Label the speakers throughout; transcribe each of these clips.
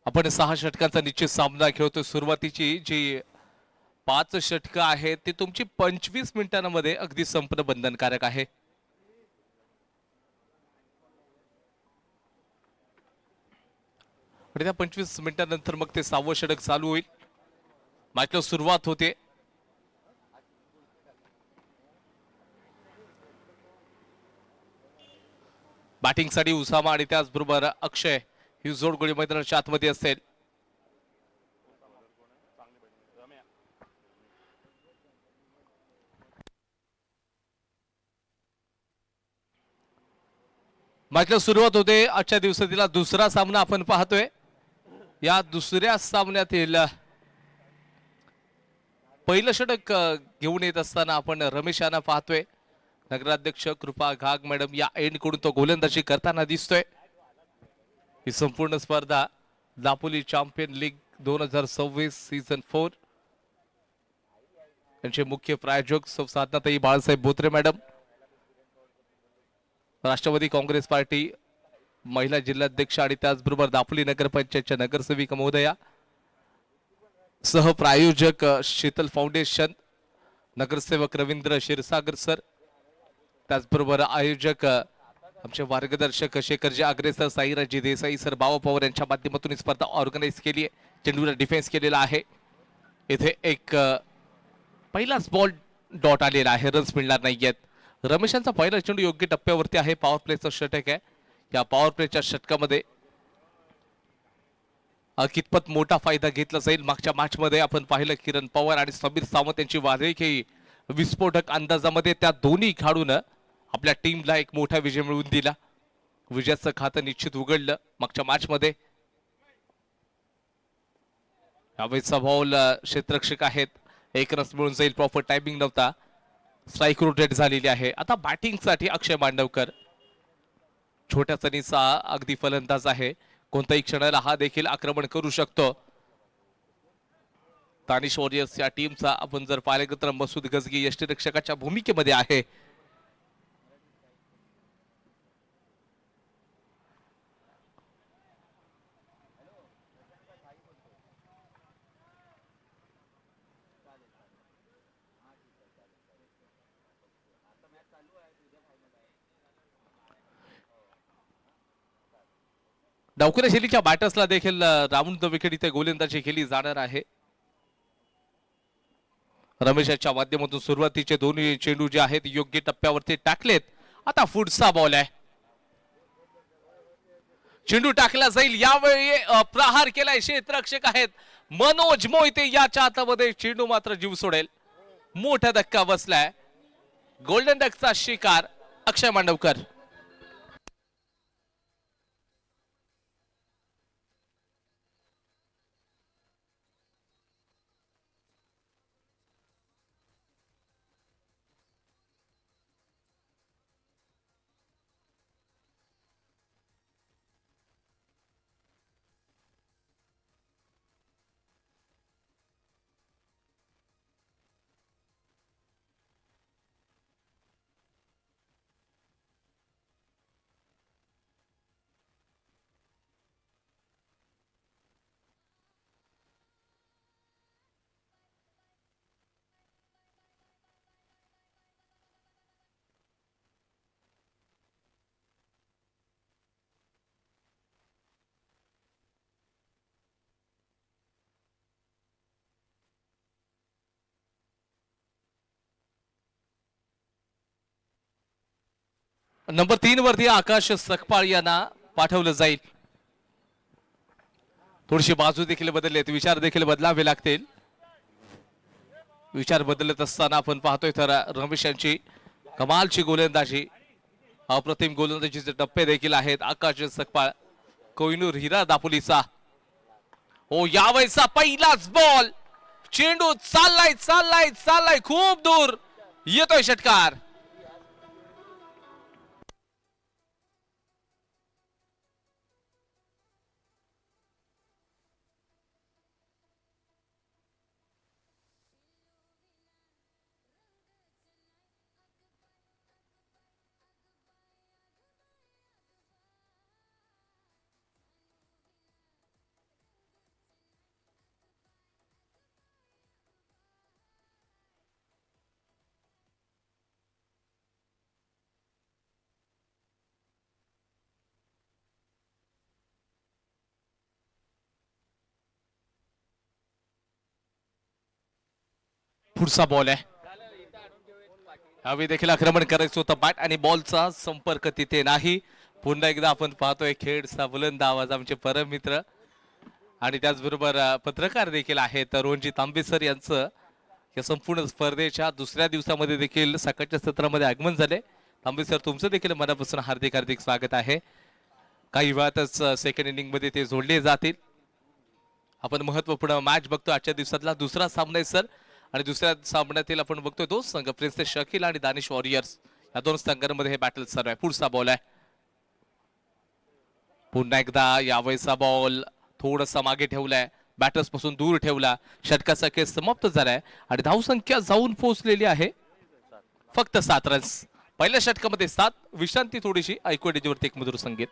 Speaker 1: आपण 6 षटकांचा निश्चित सामना खेळतोय। सुरुवातीची जी 5 षटकं आहेत ती तुमची 25 मिनिटांमध्ये अगदी संपणं बंधनकारक आहे। आणि त्या 25 मिनिटांनंतर मग ते 6वं षटक चालू होईल। मॅचला सुरुवात होते। बॅटिंगसाठी उसामा आणि त्याचबरोबर अक्षय ही जोडगोळी मैदानाच्या आतमध्ये असेल। मॅचला सुरुवात होते। आजच्या दिवसातील दुसरा सामना आपण पाहतोय। या दुसऱ्या सामन्यातील पहिलं षटक घेऊन येत असताना आपण रमेश यांना पाहतोय। नगराध्यक्ष कृपा घाग मॅडम या एंड कडून तो गोलंदाजी करताना दिसतोय। ही संपूर्ण स्पर्धा दापोली चॅम्पियन लीग 2026 सीझन 4 यांचे मुख्य प्रायोजक साधनाताई बाळासाहेब बोत्रे मॅडम, राष्ट्रवादी काँग्रेस पार्टी महिला जिल्हाध्यक्ष आणि त्याचबरोबर दापोली नगरपंचायतच्या नगरसेविका महोदया, सहप्रायोजक शीतल फाउंडेशन, नगरसेवक रवींद्र क्षीरसागर सर, त्याचबरोबर आयोजक आमचे मार्गदर्शक शेखरजी अग्रेसर, साईराजी देसाई सर, बाबा पवार यांच्या माध्यमातून ही स्पर्धा ऑर्गनाइज केली आहे। चेंडूला डिफेन्स केलेला आहे। इथे एक पहिलाच बॉल डॉट आलेला आहे, रन्स मिळणार नाहीयेत। रमेशांचा पहिला चेंडू योग्य टप्प्यावरती आहे। पॉवर प्लेचा षटक आहे। या पॉवर प्लेच्या षटकामध्ये कितपत मोठा फायदा घेतला जाईल। मागच्या मॅच मध्ये आपण पाहिलं किरण पवार आणि समीर सावंत यांची वादळी खेळी विस्फोटक अंदाजामध्ये त्या दोन्ही खेळाडूंना आपल्या टीमला एक मोठा विजय मिळवून दिला। विजयाचं खातं निश्चित उघडलं मागच्या मॅच मध्ये। यावेळेचा बॉल क्षेत्ररक्षक आहेत, एक रन मिळून जाईल। प्रॉपर टायमिंग नव्हता, स्ट्राईक रोटेट झालेली आहे। आता बॅटिंग साठी अक्षय मांडवकर, छोट्या चणीचा अगदी फलंदाज आहे। कोणत्याही क्षणाला हा देखील आक्रमण करू शकतो। तानिश वॉरियर्स या टीमचा आपण जर पाहिलं तर मसूद गजगी यष्टीरक्षकाच्या भूमिकेमध्ये आहे। डावखुऱ्या शैलीच्या बॅटर्सला देखील राऊंड द विकेट इथे गोलंदाजी केली जाणार आहे। रमेशाच्या माध्यमातून सुरुवातीचे दोन्ही चेंडू जे आहेत योग्य टप्प्यावरती टाकलेत। आता पुढचा बॉल आहे, चेंडू टाकला जाईल। यावेळी प्रहार केलाय क्षेत्ररक्षक आहेत मनोज मोहिते, याच्या हातामध्ये चेंडू मात्र जीव सोडेल। मोठा धक्का बसलाय। गोल्डन डकचा शिकार अक्षय मांडवकर। नंबर 3 वरती आकाश सकपाळ यांना पाठवलं जाईल। थोडीशी बाजू देखील बदललेत, विचार देखील बदलावे लागतील। विचार बदलत असताना आपण पाहतोय तर रमेश यांची कमालची गोलंदाजी, अप्रतिम गोलंदाजीचे टप्पे देखील आहेत। आकाश सकपाळ, कोहिनूर हिरा दापोलीचा। ओ यावेळेचा पहिलाच बॉल, चेंडू चाललाय चाललाय चाललाय खूप दूर, येतोय षटकार। पुढचा बॉल आहे. हवी देखील आक्रमण करायचं होतं बॅट आणि बॉलचा संपर्क तिथे नाही. पुन्हा एकदा आपण पाहतोय खेळचा बुलंद आवाज आमचे परम मित्र आणि त्याचबरोबर पत्रकार देखील आहेत रोहनजी तांबे सर यांचं या संपूर्ण स्पर्धेच्या दुसऱ्या दिवसामध्ये देखील सकाळच्या सत्रामध्ये आगमन झाले. तांबे सर तुमचं देखील मनापासून हार्दिक हार्दिक स्वागत आहे. काही वेळातच सेकंड इनिंग मध्ये ते जोडले जातील. आपण महत्वपूर्ण मॅच बघतो आजच्या दिवसातला दुसरा सामना आहे सर आणि दुसऱ्या सामन्यातील आपण बघतोय दोन संघ प्रिन्सेस शकील आणि दानिश वॉरियर्स या दोन संघांमध्ये हे बॅटल चालू आहे. पुढचा बॉल आहे. पुन्हा एकदा यावेळेचा बॉल थोडासा मागे ठेवलाय बॅटर्स पासून दूर ठेवला. षटकाचा खेळ समाप्त झालाय आणि धावसंख्या जाऊन पोहोचलेली आहे फक्त 7 रन्स. पहिल्या षटकामध्ये 7 विश्रांती थोडीशी ऐकू डीजीवरती एक मधुर संगीत.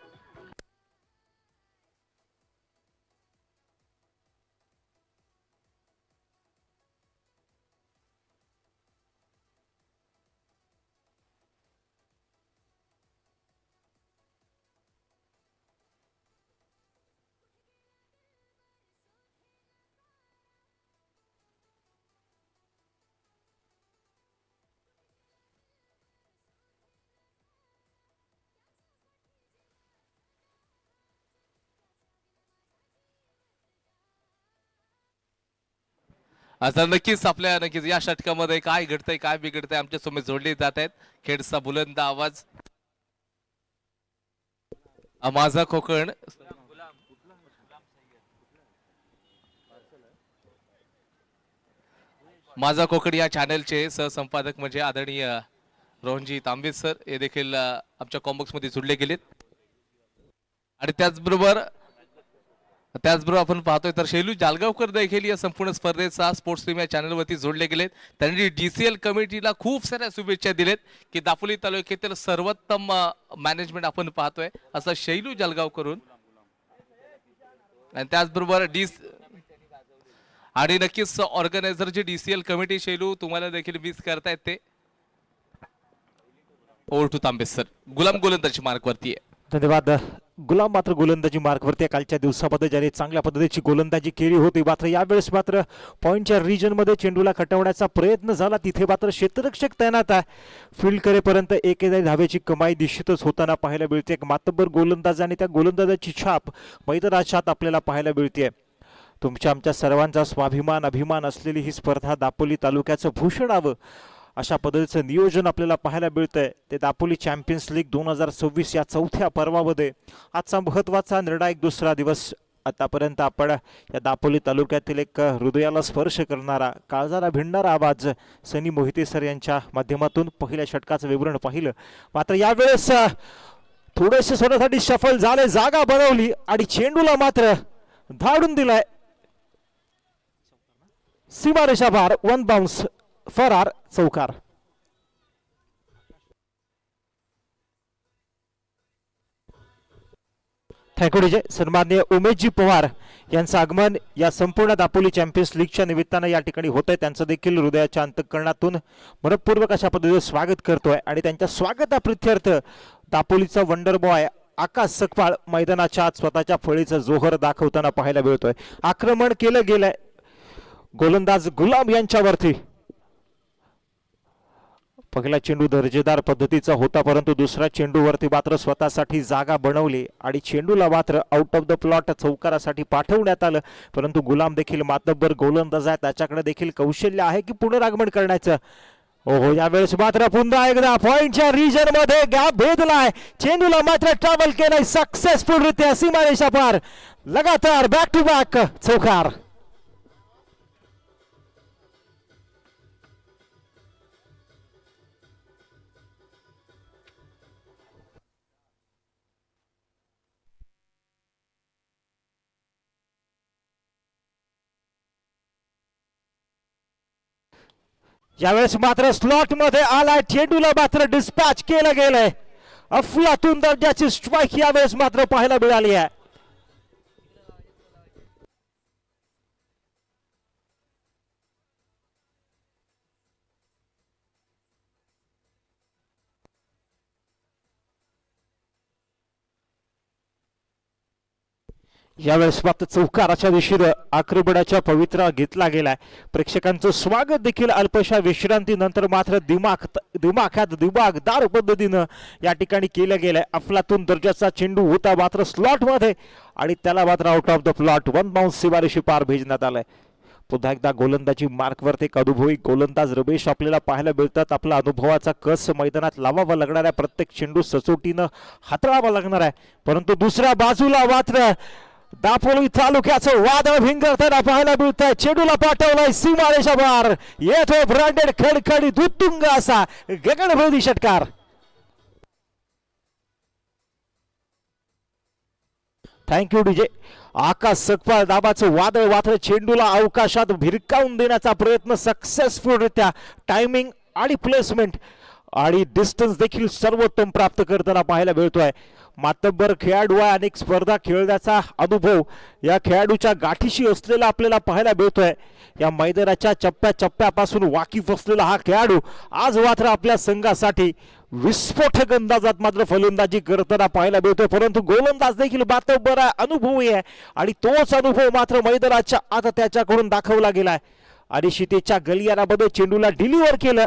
Speaker 1: आता नक्कीच या षटकामध्ये काय घडतंय काय बिघडतंय आमच्या समोर जोडले जात आहेत. खेळचा बुलंद आवाज माझा कोकण माझा कोकण या चॅनलचे सहसंपादक म्हणजे आदरणीय रोहनजी तांबे सर हे देखील आमच्या कॉम्बॉक्स मध्ये जोडले गेलेत आणि त्याचबरोबर आपण पाहतोय तर शैलू जालगावकर देखील या संपूर्ण स्पर्धेचा स्पोर्ट्स टीम या चॅनलवरती जोडले गेलेत. त्यांनी डीसीएल कमिटीला खूप साऱ्या शुभेच्छा दिलेत की दापोली तालुक्यातील सर्वोत्तम मॅनेजमेंट आपण पाहतोय असं शैलू जालगावकरून आणि त्याचबरोबर आणि नक्कीच organiser ji DCL committee Shailu तुम्हाला देखील मिस करतायत ते. Over to Tambe sir. Gulam गोलंदाजी मार्कवरती आहे.
Speaker 2: धन्यवाद. गुलाम मात्र गोलंदाजी मार्कवरती कालच्या दिवसामध्ये ज्याने चांगल्या पद्धतीची गोलंदाजी केली होती मात्र यावेळेस मात्र पॉईंटच्या रिजनमध्ये चेंडूला कटवण्याचा प्रयत्न झाला. तिथे मात्र क्षेत्ररक्षक तैनात आहे. फील्ड करेपर्यंत एकही धावेची कमाई निश्चितच होताना पाहायला मिळते. एक मातब्बर गोलंदाज आणि त्या गोलंदाजाची छाप मैदानात आपल्याला पाहायला मिळते. तुमच्या आमच्या सर्वांचा स्वाभिमान अभिमान असलेली ही स्पर्धा दापोली तालुक्याचं भूषणावं अशा पद्धतीचं नियोजन आपल्याला पाहायला मिळतंय. ते दापोली चॅम्पियन्स लीग 2026 या चौथ्या पर्वामध्ये आजचा महत्त्वाचा निर्णायक दुसरा दिवस. आतापर्यंत आपण या दापोली तालुक्यातील एक हृदयाला स्पर्श करणारा काळजाला भिडणारा आवाज सनी मोहिते सर यांच्या माध्यमातून पहिल्या षटकाचं विवरण पाहिलं. मात्र यावेळेस थोडेसे स्वतःसाठी सफल झाले, जागा बनवली आणि चेंडूला मात्र धाडून दिलाय सीमारेषा पार. 1 बाउन्स फरार चौकार. Thank you DJ. सन्माननीय उमेशजी पवार यांचं आगमन या संपूर्ण दापोली चॅम्पियन्स लीगच्या निमित्तानं या ठिकाणी होत आहे. त्यांचं देखील हृदयाच्या अंतःकरणातून मनपूर्वक अशा पद्धतीचं स्वागत करतोय आणि त्यांच्या स्वागताप्रित्यर्थ दापोलीचा वंडर बॉय आकाश सकपाळ मैदानाच्या आत स्वतःच्या फळीचं जोहर दाखवताना पाहायला मिळतोय. आक्रमण केलं गेलंय गोलंदाज गुलाम यांच्यावरती. पहिला चेंडू दर्जेदार पद्धतीचा होता परंतु दुसऱ्या चेंडूवरती मात्र स्वतःसाठी जागा बनवली आणि चेंडूला मात्र आउट ऑफ द प्लॉट चौकारासाठी पाठवण्यात आलं. परंतु गुलाम देखील मातब्बर गोलंदाज आहे, त्याच्याकडे देखील कौशल्य आहे की पुनरागमन करण्याचं. ओहो, यावेळेस मात्र पुन्हा एकदा पॉइंटच्या रिजन मध्ये गॅप भेदलाय. चेंडूला मात्र ट्रॅव्हल केलाय सक्सेसफुल रित्या सीमारेषा पार. लगातार बॅक टू बॅक चौकार. यावेळेस मात्र स्लॉट मध्ये आलाय. चेंडूला मात्र डिस्पॅच केलं गेलंय. अफलातून दर्जाची स्ट्राईक यावेळेस मात्र पाहायला मिळाली आहे. यावेळेस मात्र चौकाराच्या दिशेनं आक्रमणाच्या पवित्रा घेतला गेलाय. प्रेक्षकांचं स्वागत देखील अल्पशा विश्रांतीनंतर मात्र दिमागदार पद्धतीनं या ठिकाणी केलं गेलंय. अफलातून दर्जाचा चेंडू होता मात्र स्लॉट मध्ये आणि त्याला मात्र out of the plot one bounce शिवारेशी पार भेजण्यात आलाय. पुन्हा एकदा गोलंदाजी मार्कवरती एक अनुभवी गोलंदाज रमेश आपल्याला पाहायला मिळतात. आपला अनुभवाचा कस मैदानात लावावा लागणाऱ्या प्रत्येक चेंडू सचोटीनं हाताळावा लागणार आहे. परंतु दुसऱ्या बाजूला मात्र दापोली तालुक्याचं वादळ भिंगरताना पाहायला मिळत आहे. चेंडूला पाठवलाय सीमारेषा बाहेर, येतोय ब्रँडेड खडखडीत उत्तुंग असा गगनभेदी षटकार. Thank you DJ. आकाश सकपाळ दाबाचं वादळ मात्र चेंडूला अवकाशात भिरकावून देण्याचा प्रयत्न सक्सेसफुलरित्या टायमिंग आणि प्लेसमेंट आणि डिस्टन्स देखील सर्वोत्तम प्राप्त करताना पाहायला मिळतोय. मातब्बर खेळाडू आहे, अनेक स्पर्धा खेळण्याचा अनुभव या खेळाडूच्या गाठीशी असलेला आपल्याला पाहायला मिळतोय. या मैदानाच्या चप्प्यापासून वाकीफ असलेला हा खेळाडू आज मात्र आपल्या संघासाठी विस्फोटक अंदाजात मात्र फलंदाजी करताना पाहायला मिळतोय. परंतु गोलंदाज देखील मातब्बर आहे, अनुभवी आहे आणि तोच अनुभव मात्र मैदानाच्या आत त्याच्याकडून दाखवला गेलाय आणि शितेच्या गलियारामध्ये चेंडूला डिलिव्हर केलं.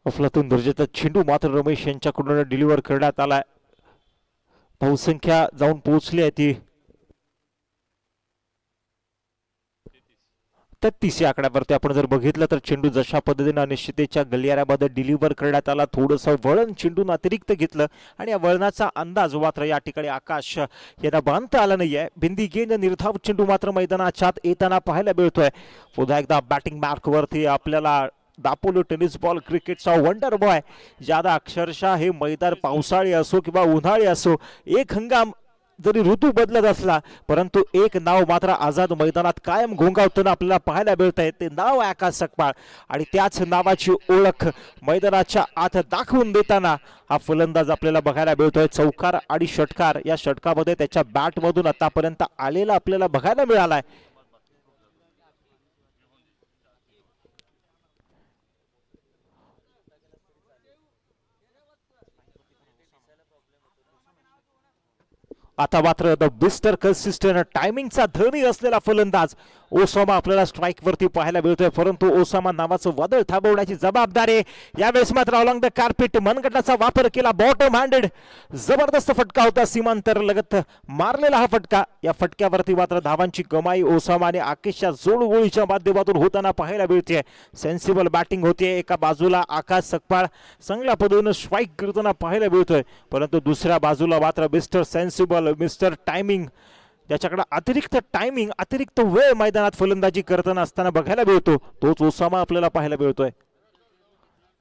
Speaker 2: अफलातून दर्जाचा चेंडू मात्र रमेश यांच्याकडून डिलिव्हर करण्यात आलाय. धावसंख्या जाऊन पोहोचली आहे ती 33 या आकड्यावरती. आपण जर बघितलं तर चेंडू जशा पद्धतीने अनिश्चिततेच्या गलियारामध्ये डिलिव्हर करण्यात आला, थोडंसं वळण चेंडून अतिरिक्त घेतलं आणि या वळणाचा अंदाज मात्र या ठिकाणी आकाश यांना बांधता आला नाहीये. बिंदी गेंद निर्धाव चेंडू मात्र मैदानाच्या आत येताना पाहायला मिळतोय. पुन्हा एकदा बॅटिंग मार्क वरती आपल्याला दापोली टेनिस बॉल क्रिकेटचा वंडर बॉय, ज्यादा अक्षरशः हे मैदान पावसाळी असो किंवा उन्हाळी असो, एक हंगाम जरी ऋतू बदलत असला परंतु एक नाव मात्र आझाद मैदानात कायम घोंगावताना आपल्याला पाहायला मिळत आहे. ते नाव आहे आकाश सकपाळ आणि त्याच नावाची ओळख मैदानाच्या आत दाखवून देताना हा फलंदाज आपल्याला बघायला मिळतोय. चौकार आणि षटकार या षटकामध्ये त्याच्या बॅटमधून आतापर्यंत आलेला आपल्याला बघायला मिळालाय. आता मात्र द मिस्टर कन्सिस्टंट टायमिंगचा धनी असलेला फलंदाज ओसामा आपल्याला स्ट्राईक वरती पाहायला मिळतोय. परंतु ओसामा नावाचं वादळ थांबवण्याची जबाबदारी यावेळेस मात्र अलॉंग द कार्पेट मनगटाचा वापर केला. बॉटम हँडेड जबरदस्त फटका होता, सीमांतर लगत मारलेला हा फटका. या फटक्यावरती मात्र धावांची कमाई ओसामा आणि आकेशच्या जोडगोळीच्या माध्यमातून होताना पाहायला मिळते. सेन्सिबल बॅटिंग होते. एका बाजूला आकाश सकपाळ चांगल्या पद्धतीने स्ट्राईक करताना पाहायला मिळतोय, परंतु दुसऱ्या बाजूला मात्र मिस्टर सेन्सिबल, मिस्टर टायमिंग, ज्याच्याकडे अतिरिक्त वेळ मैदानात फलंदाजी करताना असताना बघायला मिळतो, तोच ओसामा आपल्याला पाहायला मिळतोय.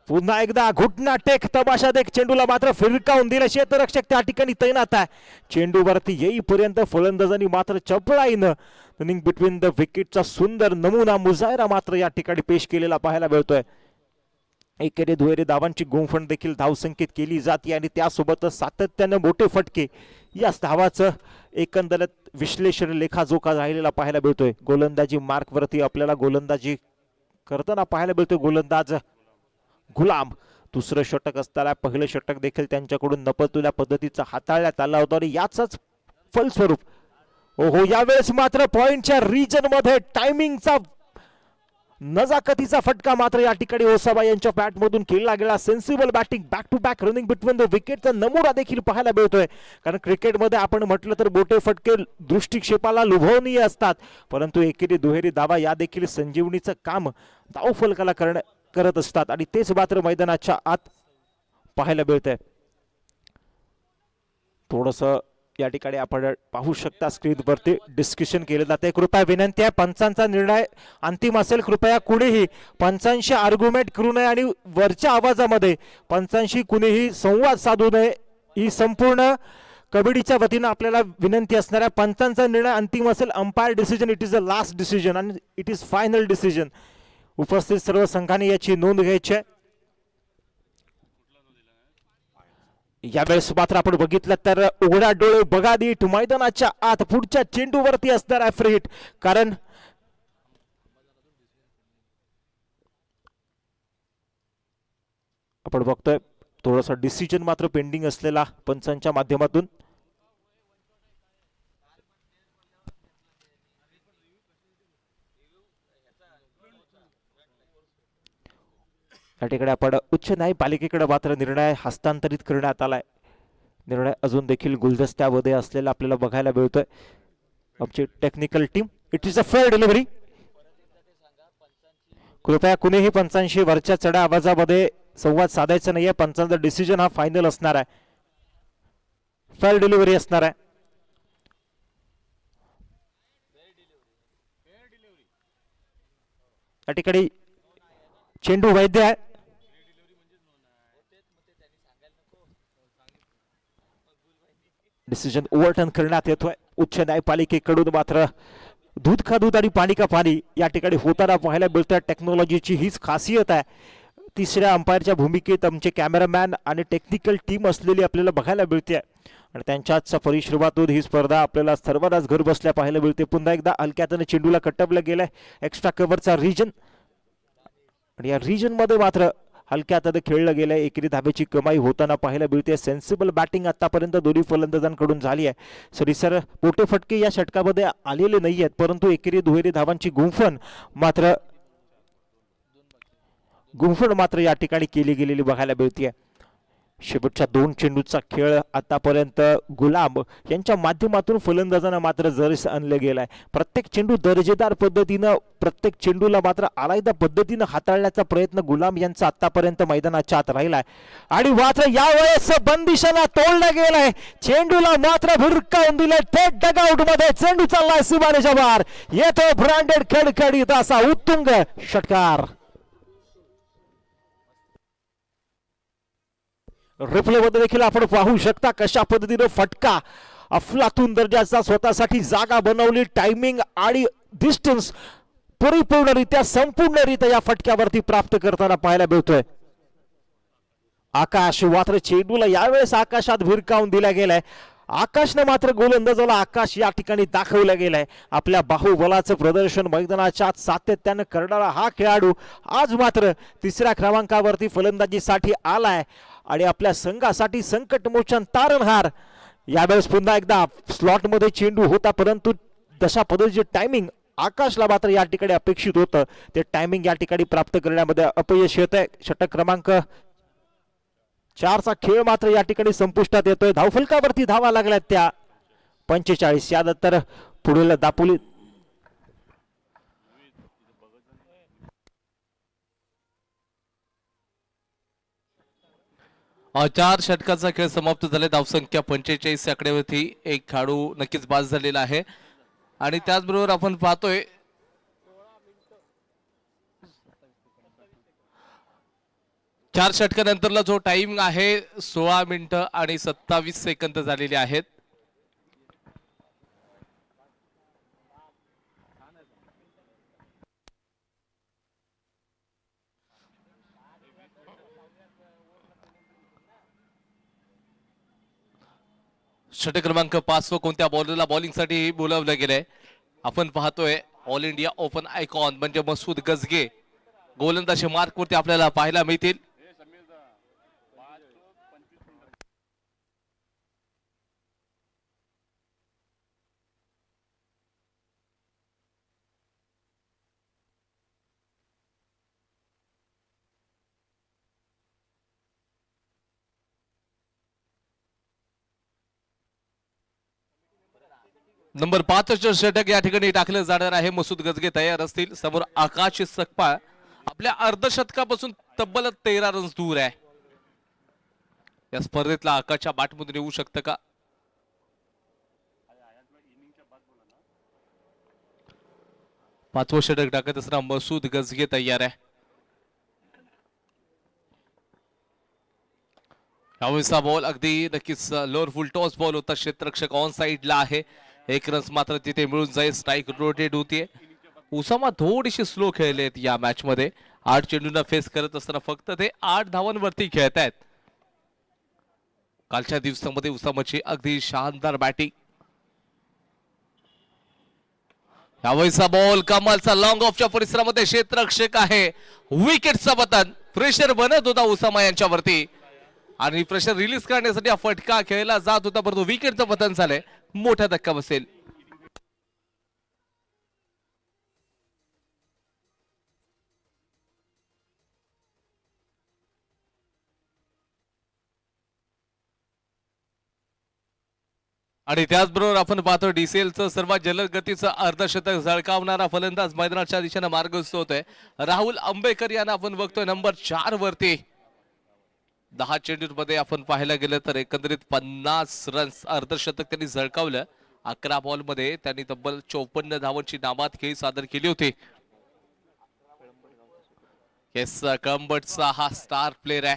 Speaker 2: पुन्हा एकदा घुटना टेक तमाशा देख चेंडूला मात्र फिरकावून दिलं. क्षेत्ररक्षक त्या ठिकाणी तैनात आहे. चेंडूवरती येईपर्यंत फलंदाजांनी मात्र चपळाईनं रनिंग बिटवीन द विकेटचा सुंदर नमुना मुजायरा मात्र या ठिकाणी पेश केलेला पाहायला मिळतोय. एकेरी दुहेरी धावांची गुंफण देखील धावसंख्येत केली जाते आणि त्यासोबतच सातत्याने मोठे फटके याच धावाचं एकंदरीत विश्लेषण लेखाजोखा राहिलेला पाहायला मिळतोय. गोलंदाजी मार्कवरती आपल्याला गोलंदाजी करताना पाहायला मिळतोय गोलंदाज गुलाम. दुसरं षटक असताना पहिलं षटक देखील त्यांच्याकडून नपतुल्या पद्धतीचं हाताळण्यात आलं होतं आणि याचंच फलस्वरूप ओहो यावेळेस मात्र पॉइंटच्या रिजन मध्ये टायमिंगचा नजाकतीचा फटका मात्र या ठिकाणी ओसामा यांच्या बॅटमधून केला गेला. Sensible batting, back to back running between the विकेटचा नमुना देखील पाहायला मिळतोय. कारण क्रिकेटमध्ये आपण म्हटलं तर मोठे फटके दृष्टिक्षेपाला लुभवणीय असतात, परंतु एकेरी दुहेरी धावा या देखील संजीवनीचं काम धावफलकाला करत असतात आणि तेच मात्र मैदानाच्या आत पाहायला मिळतंय. थोडस या ठिकाणी आपण पाहू शकता स्क्रीनवरती डिस्कशन केलं जाते. कृपया विनंती आहे, पंचांचा निर्णय अंतिम असेल, कृपया कुणीही पंचांशी आर्ग्युमेंट करू नये आणि वरच्या आवाजामध्ये पंचांशी कुणीही संवाद साधू नये ही संपूर्ण कबड्डीच्या वतीनं आपल्याला विनंती असणार आहे. पंचांचा निर्णय अंतिम असेल. Umpire decision it is a last decision आणि इट इज फायनल डिसिजन. उपस्थित सर्व संघांनी याची नोंद घ्यायची आहे. यावेळेस मात्र आपण बघितलं तर उघडा डोळे बघा नीट मैदानाच्या आत पुढच्या चेंडूवरती असणार आहे फ्री हिट, कारण आपण बघतोय थोडासा डिसिजन मात्र पेंडिंग असलेला पंचांच्या माध्यमातून. या ठिकाणी आपण उच्च न्यायपालिकेकडे मात्र निर्णय हस्तांतरित करण्यात आलाय. निर्णय अजून देखील गुलदस्त्यामध्ये असलेला आपल्याला बघायला मिळतोय. आमची technical team, it is a fair delivery. कृपया कुणीही पंचांशी वरच्या चढ्या आवाजामध्ये संवाद साधायचा नाहीये. पंचांचा डिसिजन हा फायनल असणार आहे, फेअर डिलिव्हरी असणार आहे. या ठिकाणी चेंडू वैद्य आहे. डिसिजन ओव्हरटर्न करण्यात येतोय उच्च न्यायपालिकेकडून. मात्र दूध का दूध आणि पाणी का पाणी या ठिकाणी होताना पाहायला मिळतं. टेक्नॉलॉजीची हीच खासियत आहे. तिसऱ्या अंपायरच्या भूमिकेत आमचे कॅमेरामॅन आणि टेक्निकल टीम असलेली आपल्याला बघायला मिळते आणि त्यांच्याच परिश्रमातून ही स्पर्धा आपल्याला सर्वांनाच घर बसल्या पाहायला मिळते. पुन्हा एकदा हलक्यातने चेंडूला कटवलं गेलंय एक्स्ट्रा कव्हरचा रिजन आणि या रिजन मध्ये मात्र हलक्या हाताने खेळलं गेलंय. एकेरी धाब्याची कमाई होताना पाहायला मिळते. सेन्सिबल बॅटिंग आतापर्यंत दोन्ही फलंदाजांकडून झाली आहे. सरीसर मोठे फटके या षटकामध्ये आलेले नाही आहेत, परंतु एकेरी दुहेरी धावांची गुंफण मात्र या ठिकाणी केली गेलेली बघायला मिळते. शेवटच्या दोन चेंडूचा खेळ आतापर्यंत गुलाम यांच्या माध्यमातून फलंदाजांना मात्र जरीस आणलं गेलाय. प्रत्येक चेंडू दर्जेदार पद्धतीनं, प्रत्येक चेंडूला मात्र आलायदा पद्धतीनं हाताळण्याचा प्रयत्न गुलाम यांचा आतापर्यंत मैदानाच्या आत राहिलाय आणि मात्र यावेळेस बंदिशाला तोडलं गेलंय. चेंडूला मात्र भिरकावून दिलंय थेट डगआउट मध्ये. चेंडू चाललाय सीमारेषा बाहेर. येतो ब्रँडेड खडखडीत असा उत्तुंग षटकार. रिप्ले मध्ये देखील आपण पाहू शकता कशा पद्धतीने फटका अफलातून दर्जाचा स्वतःसाठी जागा बनवली. टायमिंग आणि डिस्टन्स परिपूर्णरित्या, संपूर्णरित्या या फटक्यावरती प्राप्त करताना पाहायला मिळतोय. आकाश मात्र चेंडूला यावेळेस आकाशात भिरकावून दिला गेलाय. आकाशने मात्र गोलंदाजाला आकाश या ठिकाणी दाखवलं गेलंय. आपल्या बाहुबलाचं प्रदर्शन मैदानाच्या सातत्यानं करणारा हा खेळाडू आज मात्र तिसऱ्या क्रमांकावरती फलंदाजीसाठी आलाय आणि आपल्या संघासाठी संकटमोचन तारणहार. यावेळेस पुन्हा एकदा स्लॉट मध्ये चेंडू होता, परंतु तशा पद्धतीचे टायमिंग आकाशला मात्र या ठिकाणी अपेक्षित होतं. ते टायमिंग या ठिकाणी प्राप्त करण्यामध्ये अपयश येत आहे. षटक क्रमांक 4चा खेळ मात्र या ठिकाणी संपुष्टात येतोय. धावफलकावरती धावा लागल्यात त्या 45. यानंतर पुढील दापोली
Speaker 1: चार षटकाचा खेळ समाप्त झाले. धावसंख्या 45 आकड्यावरती एक खेळाडू नक्कीच बाद झालेला आहे आणि त्याचबरोबर आपण पाहतोय चार षटकानंतरला जो टाइम आहे 16 मिनिटं आणि 27 सेकंद झालेले आहेत. षटक क्रमांक 5 व कोणत्या बॉलरला बॉलिंगसाठी बोलावलं गेलंय. आपण पाहतोय ऑल इंडिया ओपन आयकॉन म्हणजे मसूद गजगे गोलंदाजी मार्क वरती आपल्याला पाहायला मिळतील. नंबर 5 षटक या ठिकाणी टाकलं जाणार आहे. मसूद गजगे तयार असतील. समोर आकाश सकपाळ आपल्या अर्धशतकापासून तब्बल 13 रन्स दूर आहे. या स्पर्धेतला आकाशच्या बॅटमधून येऊ शकतं का? पाचवं षटक टाकत असताना मसूद गजगे तयार आहे. यावेळेचा बॉल अगदी नक्कीच लोअर फुल टॉस बॉल होता. क्षेत्ररक्षक ऑन साइडला आहे. एक रन्स मात्र तिथे मिळून जाईल. स्ट्राईक रोटेट होतीये. उसामा थोडीशी स्लो खेळलेत या मॅच मध्ये. 8 चेंडूंना फेस करत असताना फक्त ते 8 धावांवरती खेळत आहेत. कालच्या दिवसामध्ये उसामाची अगदी शानदार बॅटिंग. यावेळेचा बॉल कमालचा लॉंग ऑफच्या परिसरामध्ये क्षेत्ररक्षक आहे. विकेटचं पतन प्रेशर बनत होता उसामा यांच्यावरती आणि प्रेशर रिलीज करण्यासाठी हा फटका खेळला जात होता, परंतु विकेटचं पतन झालंय. मोठा धक्का बसेल. आणि त्याचबरोबर आपण पाहतो डीसीएलचं सर्वात जलद गतीचं अर्धशतक झळकावणारा फलंदाज मैदानाच्या दिशेने मार्गस्थ होतोय. राहुल आंबेकर यांना आपण बघतोय नंबर 4 वरती. 10 चेंडूंमध्ये आपण पाहायला गेलं तर एकंदरीत 50 रन्स अर्धशतक त्यांनी झळकावलं. 11 बॉलमध्ये त्यांनी तब्बल 54 धावांची नाबाद खेळी सादर केली होती. येस, कळंबटचा हा स्टार प्लेअर आहे.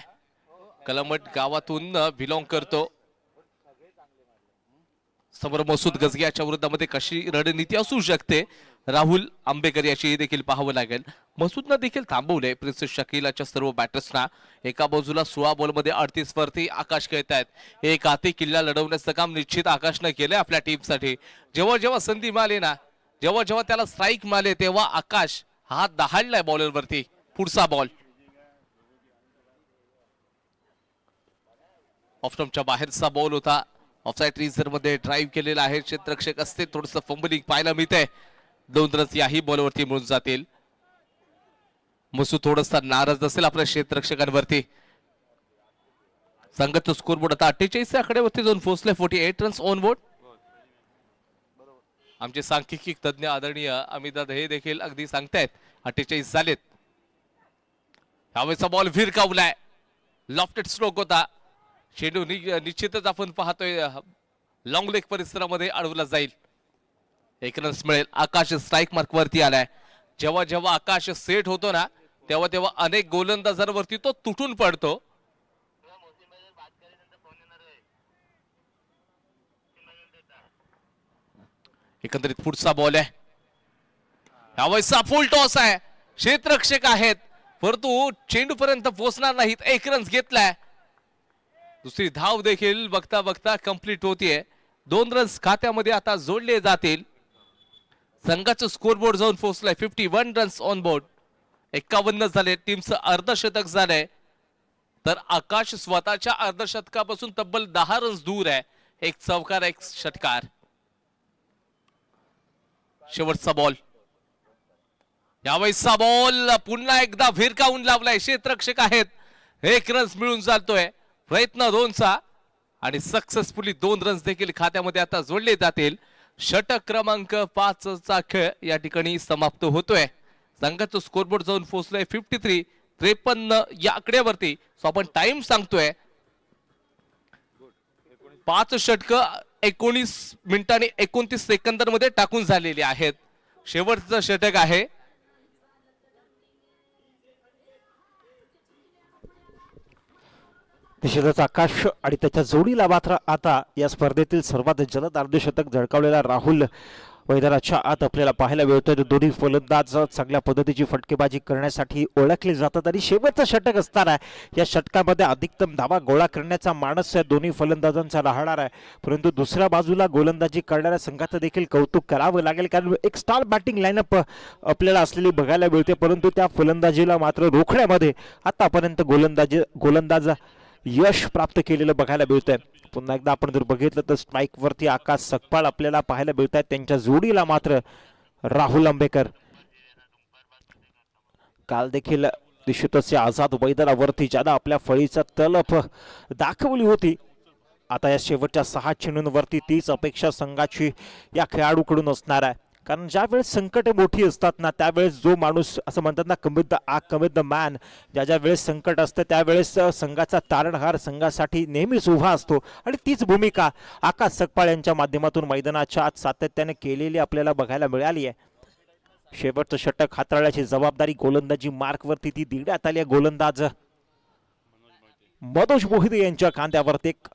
Speaker 1: कळंबट गावातून बिलॉंग करतो. समोर मसूद गजगियाच्या विरोधामध्ये कशी रणनीती असू शकते राहुल आंबेकर याची देखील पाहावं लागेल. मसूदनं देखील थांबवले प्रिन्सेस शकीलाच्या सर्व बॅटर्सना. एका बाजूला 16 बॉलमध्ये 38 वरती आकाश खेळतायत. एक हाती किल्ला लढवण्याचं काम निश्चित आकाशनं केलंय आपल्या टीमसाठी. जेव्हा जेव्हा संधी मिळाली ना, जेव्हा जेव्हा त्याला स्ट्राईक मिळाले, तेव्हा आकाश हात दहाडलाय बॉलरवरती. पुढचा बॉल ऑफ स्टंपच्या बाहेरचा बॉल होता. ऑफसाइड रिझर्व मध्ये ड्राईव्ह केलेला आहे. क्षेत्ररक्षक असते थोडस फंबलिंग पाहायला मिळतंय. 2 रन्स याही बॉलवरती मिळून जातील. मसूद थोडासा नाराज असेल आपल्या क्षेत्ररक्षकांवरती. संघाचा स्कोरबोर्ड आता 48 आकड्यावरती जाऊन पोहोचले. 48 रन्स ऑन बोर्ड. आमचे सांख्यिकी तज्ञ आदरणीय अमितदादा हे देखील अगदी सांगतायत 48 झालेत. यावेळेचा बॉल भिरकावलाय. लॉफ्टेड स्ट्रोक होता. चेंडू निश्चितच आपण पाहतोय लॉंग लेग परिसरामध्ये अडवला जाईल. 1 रन्स मिळेल. आकाश स्ट्राईक मार्क वरती आलाय. जेव्हा जेव्हा आकाश सेट होतो ना, तेव्हा तेव्हा अनेक गोलंदाजांवरती तो तुटून पडतो. एकंदरीत पुढचा बॉल आहे. यावेळेचा फुल टॉस आहे. क्षेत्ररक्षक आहेत परंतु चेंडू पर्यंत पोहोचणार नाहीत. 1 रन्स घेतलाय. दुसरी धाव देखील बघता बघता कंप्लीट होतीये. 2 रन्स खात्यामध्ये आता जोडले जातील. संघाचं स्कोरबोर्ड जाऊन पोहोचलाय 51 रन्स ऑन बोर्ड. 51 झाले. टीमचं अर्धशतक झालंय. तर आकाश स्वतःच्या अर्धशतकापासून तब्बल 10 रन्स दूर आहे. 1 चौकार 1 षटकार. शेवटचा बॉल. यावेळेचा बॉल पुन्हा एकदा भिरकावून लावलाय. क्षेत्ररक्षक आहेत. 1 रन्स मिळून जातोय. प्रयत्न 2चा आणि सक्सेसफुली 2 रन्स देखील खात्यामध्ये आता जोडले जातील. षटक क्रमांक 5 चा खेळ या ठिकाणी समाप्त होतोय. संघाचं स्कोरबोर्ड जाऊन पोहोचलोय 53 या आकड्यावरती. सो आपण टाइम सांगतोय 5 षटक 19 मिनिटांनी 29 सेकंदांमध्ये टाकून झालेली आहेत. शेवटचं षटक आहे.
Speaker 2: निश्चितच आकाश आणि त्याच्या जोडीला मात्र आता या स्पर्धेतील सर्वात जलद अर्धशतक झळकावलेला राहुल मैदानाच्या आत आपल्याला पाहायला मिळतोय. दोन्ही फलंदाज चांगल्या पद्धतीची फटकेबाजी करण्यासाठी ओळखले जातात आणि शेवटचं षटक असताना या षटकामध्ये अधिकतम धावा गोळा करण्याचा मानस या दोन्ही फलंदाजांचा राहणार आहे. परंतु दुसऱ्या बाजूला गोलंदाजी करणाऱ्या संघाचं देखील कौतुक करावं लागेल, कारण एक स्टार बॅटिंग लाईनअप आपल्याला असलेली बघायला मिळते. परंतु त्या फलंदाजीला मात्र रोखण्यामध्ये आतापर्यंत गोलंदाज यश प्राप्त केलेलं बघायला मिळतंय. पुन्हा एकदा आपण जर बघितलं तर स्ट्राईक वरती आकाश सकपाळ आपल्याला पाहायला मिळत आहेत. त्यांच्या जोडीला मात्र राहुल आंबेकर. काल देखील निश्चितच आझाद मैदानावरती ज्यानं आपल्या फळीचा तलफ दाखवली होती, आता या शेवटच्या 6 चेंडूंवरती तीच अपेक्षा संघाची या खेळाडूकडून असणार आहे. कारण ज्या वेळेस संकटे मोठी असतात ना, त्यावेळेस जो माणूस असं म्हणतात ना, कमिट द मॅन, ज्या वेळेस संकट असतं त्यावेळेस संघाचा तारणहार संघासाठी नेहमीच उभा असतो. आणि तीच भूमिका आकाश सकपाळ यांच्या माध्यमातून मैदानाच्या आत सातत्याने केलेली आपल्याला बघायला मिळाली आहे. शेवटचं षटक हाताळण्याची जबाबदारी गोलंदाजी मार्कवरती ती देण्यात आली आहे. गोलंदाज मनोज मोहिते यांच्या खांद्यावरती एक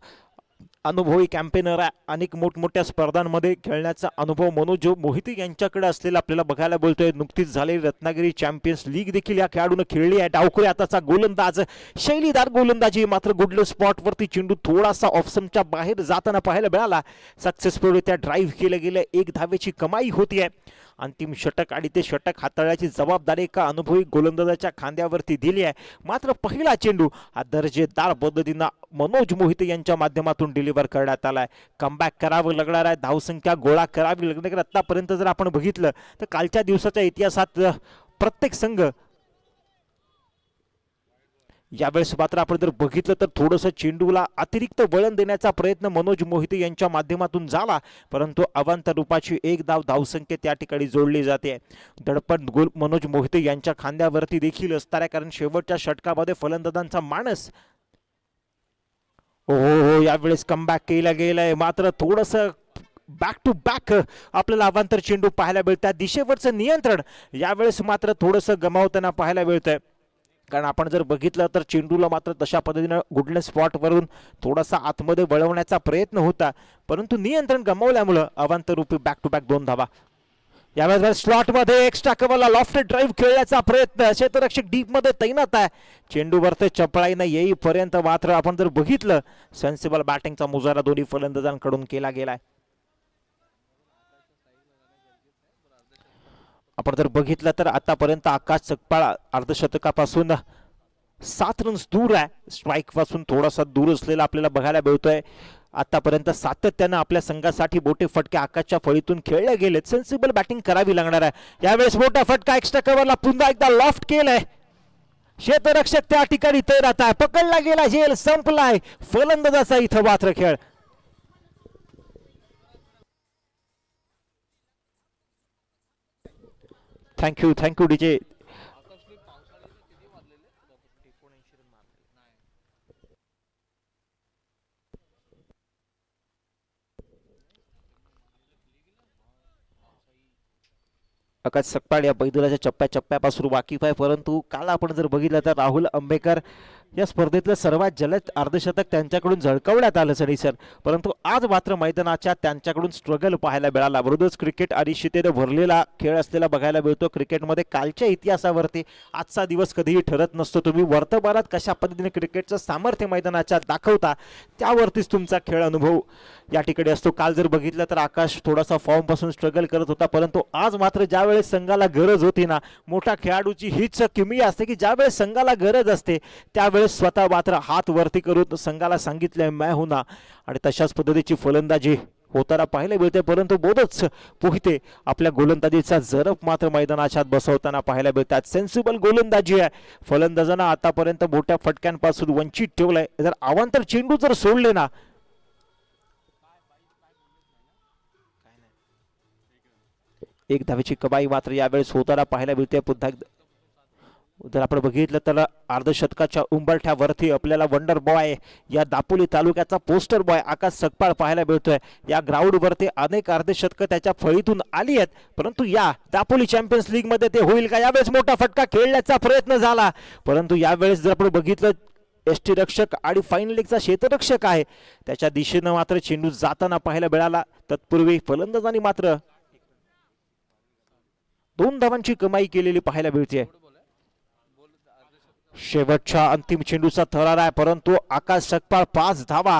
Speaker 2: अनुभवी कॅम्पेनर आहे. अनेक मोठमोठ्या स्पर्धांमध्ये खेळण्याचा अनुभव मनोज मोहिते यांच्याकडे असलेला आपल्याला बघायला बोलतोय. नुकतीच झालेली रत्नागिरी चॅम्पियन्स लीग देखील या खेळाडूने खेळली आहे. डावखुरी आताचा गोलंदाज, शैलीदार गोलंदाजी, मात्र गुडल स्पॉटवरती चेंडू थोडासा ऑफस्टंपच्या बाहेर जाताना पाहायला मिळाला. सक्सेसफुलरित्या ड्राईव्ह केलं गेलं. 1 धावेची कमाई होती आहे. अंतिम षटक आणि ते षटक हाताळण्याची जबाबदारी एका अनुभवी गोलंदाजाच्या खांद्यावरती दिली आहे. मात्र पहिला चेंडू हा दर्जेदार पद्धतीनं मनोज मोहिते यांच्या माध्यमातून डिलिव्हर करण्यात आलाय. कमबॅक करावं लागणार आहे, धावसंख्या गोळा करावी लागणार. आतापर्यंत जर आपण बघितलं तर कालच्या दिवसाच्या इतिहासात प्रत्येक संघ यावेळेस मात्र आपण जर बघितलं तर थोडंसं चेंडूला अतिरिक्त वळण देण्याचा प्रयत्न मनोज मोहिते यांच्या माध्यमातून झाला, परंतु अवांतर रूपाची एक धावसंख्या त्या ठिकाणी जोडली जाते. दडपण गोल मनोज मोहिते यांच्या खांद्यावरती देखील असणार आहे, कारण शेवटच्या षटकामध्ये फलंदाजांचा मानस हो यावेळेस कमबॅक केला गेलाय. मात्र थोडंसं बॅक टू बॅक आपल्याला अवांतर चेंडू पाहायला मिळतात. दिशेवरचं नियंत्रण यावेळेस मात्र थोडंसं गमावताना पाहायला मिळतंय, कारण आपण जर बघितलं तर चेंडूला मात्र तशा पद्धतीनं गुडल्या स्पॉटवरून थोडासा आतमध्ये वळवण्याचा प्रयत्न होता, परंतु नियंत्रण गमावल्यामुळं अवांतर रूपी बॅक टू बॅक 2 धावा. यावेळेस स्लॉटमध्ये एक्स्ट्रा कव्हरला लॉफ्टेड ड्राईव्ह खेळण्याचा प्रयत्न, क्षेत्ररक्षक डीप मध्ये तैनात आहे. चेंडूवरती चपळाईनं येईपर्यंत मात्र आपण जर बघितलं सेन्सिबल बॅटिंगचा मुजारा दोन्ही फलंदाजांकडून केला गेलाय. आपण जर बघितलं तर आतापर्यंत आकाश सकपाळ अर्धशतकापासून 7 रन्स दूर आहे. स्ट्राईक पासून थोडासा दूर असलेला आपल्याला बघायला मिळतोय. आतापर्यंत सातत्यानं आपल्या संघासाठी मोठे फटके आकाशच्या फळीतून खेळले गेलेत. सेन्सिबल बॅटिंग करावी लागणार आहे. यावेळेस मोठा फटका एक्स्ट्रा कव्हरला पुन्हा एकदा लॉफ्ट केलाय. क्षेत्ररक्षक त्या ठिकाणी तैनात आहे. पकडला गेला, झेल संपलाय फलंदाजाचा इथं मात्र खेळ. Thank you DJ. आकाश सकपाळ या बैदुलाच्या चप्प्यापासून वाकिफ आहे, परंतु काल आपण जर बघितलं तर राहुल अंबेकर या स्पर्धेतलं सर्वात जलद अर्धशतक त्यांच्याकडून झळकवण्यात आलं सनी सर, परंतु आज मात्र मैदानाच्या त्यांच्याकडून स्ट्रगल पाहायला मिळाला. बरोबरच क्रिकेट अनिश्चिततेने भरलेला खेळ असलेला बघायला मिळतो. क्रिकेटमध्ये कालच्या इतिहासावरती आजचा दिवस कधीही ठरत नसतो. तुम्ही वर्तमानात कशा पद्धतीने क्रिकेटचं सामर्थ्य मैदानाच्या दाखवता त्यावरतीच तुमचा खेळ अनुभव या ठिकाणी असतो. काल जर बघितलं तर आकाश थोडासा फॉर्म पासून स्ट्रगल करत होता, परंतु आज मात्र ज्यावेळेस संघाला गरज होती ना, मोठा खेळाडूची हीच किमया असते की ज्यावेळेस संघाला गरज असते त्यावेळेस स्वतः मात्र हात वरती करून संघाला सांगितलंय मैं हूं ना, आणि तशाच पद्धतीची फलंदाजी होताना पाहायला मिळते. परंतु बोधच पोहिते आपल्या गोलंदाजीचा जरब मात्र मैदानाच्या आत बसवताना पाहायला मिळतात. सेन्सिबल गोलंदाजी आहे. फलंदाजांना आतापर्यंत मोठ्या फटक्यांपासून वंचित ठेवलंय. जर अवांतर चेंडू जर सोडले ना, एक धावेची कमाई मात्र यावेळेस होताना पाहायला मिळते. पुन्हा जर आपण बघितलं तर अर्धशतकाच्या उंबरठ्यावरती आपल्याला वंडर बॉय या दापोली तालुक्याचा पोस्टर बॉय आकाश सकपाळ पाहायला मिळतोय. या ग्राउंडवरती अनेक अर्धशतकं त्याच्या फळीतून आली आहेत, परंतु या दापोली चॅम्पियन्स लीग मध्ये ते होईल का? यावेळेस मोठा फटका खेळण्याचा प्रयत्न झाला, परंतु यावेळेस जर आपण बघितलं एसटी रक्षक आणि फाईन लेगचा क्षेत्ररक्षक आहे त्याच्या दिशेनं मात्र चेंडू जाताना पाहायला मिळाला. तत्पूर्वी फलंदाजांनी मात्र 2 धावांची कमाई केलेली पाहायला मिळते. शेवटच्या अंतिम चेंडूचा थरार आहे, परंतु आकाश सकपाळ 5 धावा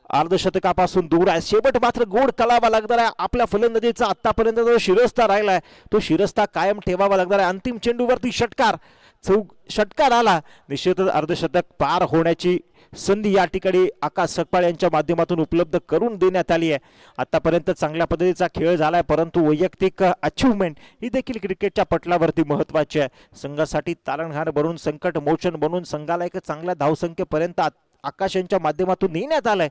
Speaker 2: अर्धशतकापासून दूर आहे. शेवट मात्र गोड कलावा लागणार आहे. आपल्या फलंदाजीचा आतापर्यंत जो शिरस्ता राहिलाय तो शिरस्ता कायम ठेवावा लागणार आहे. अंतिम चेंडूवरती षटकार आला, निश्चितच अर्धशतक पार होण्याची संधी या ठिकाणी आकाश सकपाळ यांच्या माध्यमातून उपलब्ध करून देण्यात आली आहे. आतापर्यंत चांगल्या पद्धतीचा खेळ झालाय, परंतु वैयक्तिक अचिव्हमेंट ही देखील क्रिकेटच्या पटलावरती महत्वाची आहे. संघासाठी तारणहार बनून, संकट मोचन बनून संघाला एक चांगल्या धावसंख्येपर्यंत आकाश यांच्या माध्यमातून नेण्यात आलंय,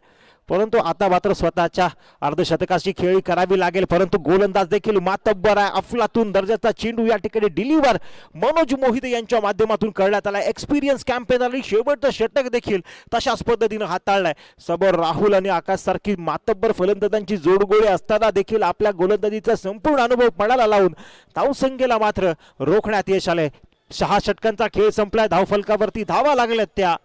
Speaker 2: परंतु आता मात्र स्वतःच्या अर्धशतकाची खेळी करावी लागेल. परंतु गोलंदाज देखील मातब्बर आहे. अफलातून दर्जाचा चेंडू या ठिकाणी डिलिव्हर मनोज मोहिते यांच्या माध्यमातून करण्यात आला. एक्सपिरियन्स कॅम्पेन आणि शेवटचं षटक देखील तशाच पद्धतीनं हाताळलाय. समोर राहुल आणि आकाश सारखी मातब्बर फलंदाजांची जोडगोळी असताना देखील आपल्या गोलंदाजीचा संपूर्ण अनुभव पणाला लावून धावसंख्येला मात्र रोखण्यात यश आले. 6 षटकांचा खेळ संपलाय. धावफलकावरती धावा लागल्यात त्या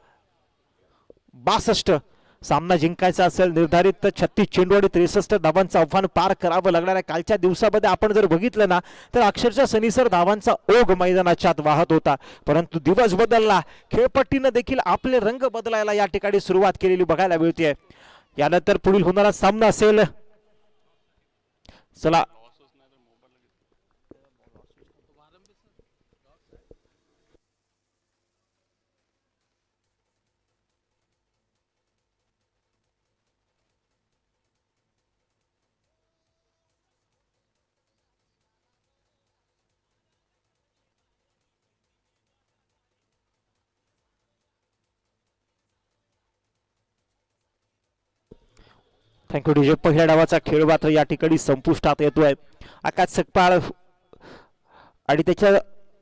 Speaker 2: 62. सामना जिंकायचा असेल निर्धारित 36 चेंडू आणि 63 धावांचं आव्हान पार करावं लागणार आहे. कालच्या दिवसामध्ये आपण जर बघितलं ना तर अक्षरशः सनीसर धावांचा ओघ मैदानाच्या आत वाहत होता, परंतु दिवस बदलला. खेळपट्टीनं देखील आपले रंग बदलायला या ठिकाणी सुरुवात केलेली बघायला मिळते. यानंतर पुढील होणारा सामना असेल, चला थँक्यू डीजे. पहिल्या डावाचा खेळ मात्र या ठिकाणी संपुष्टात येतोय. आकाश सकपाळ आणि त्याच्या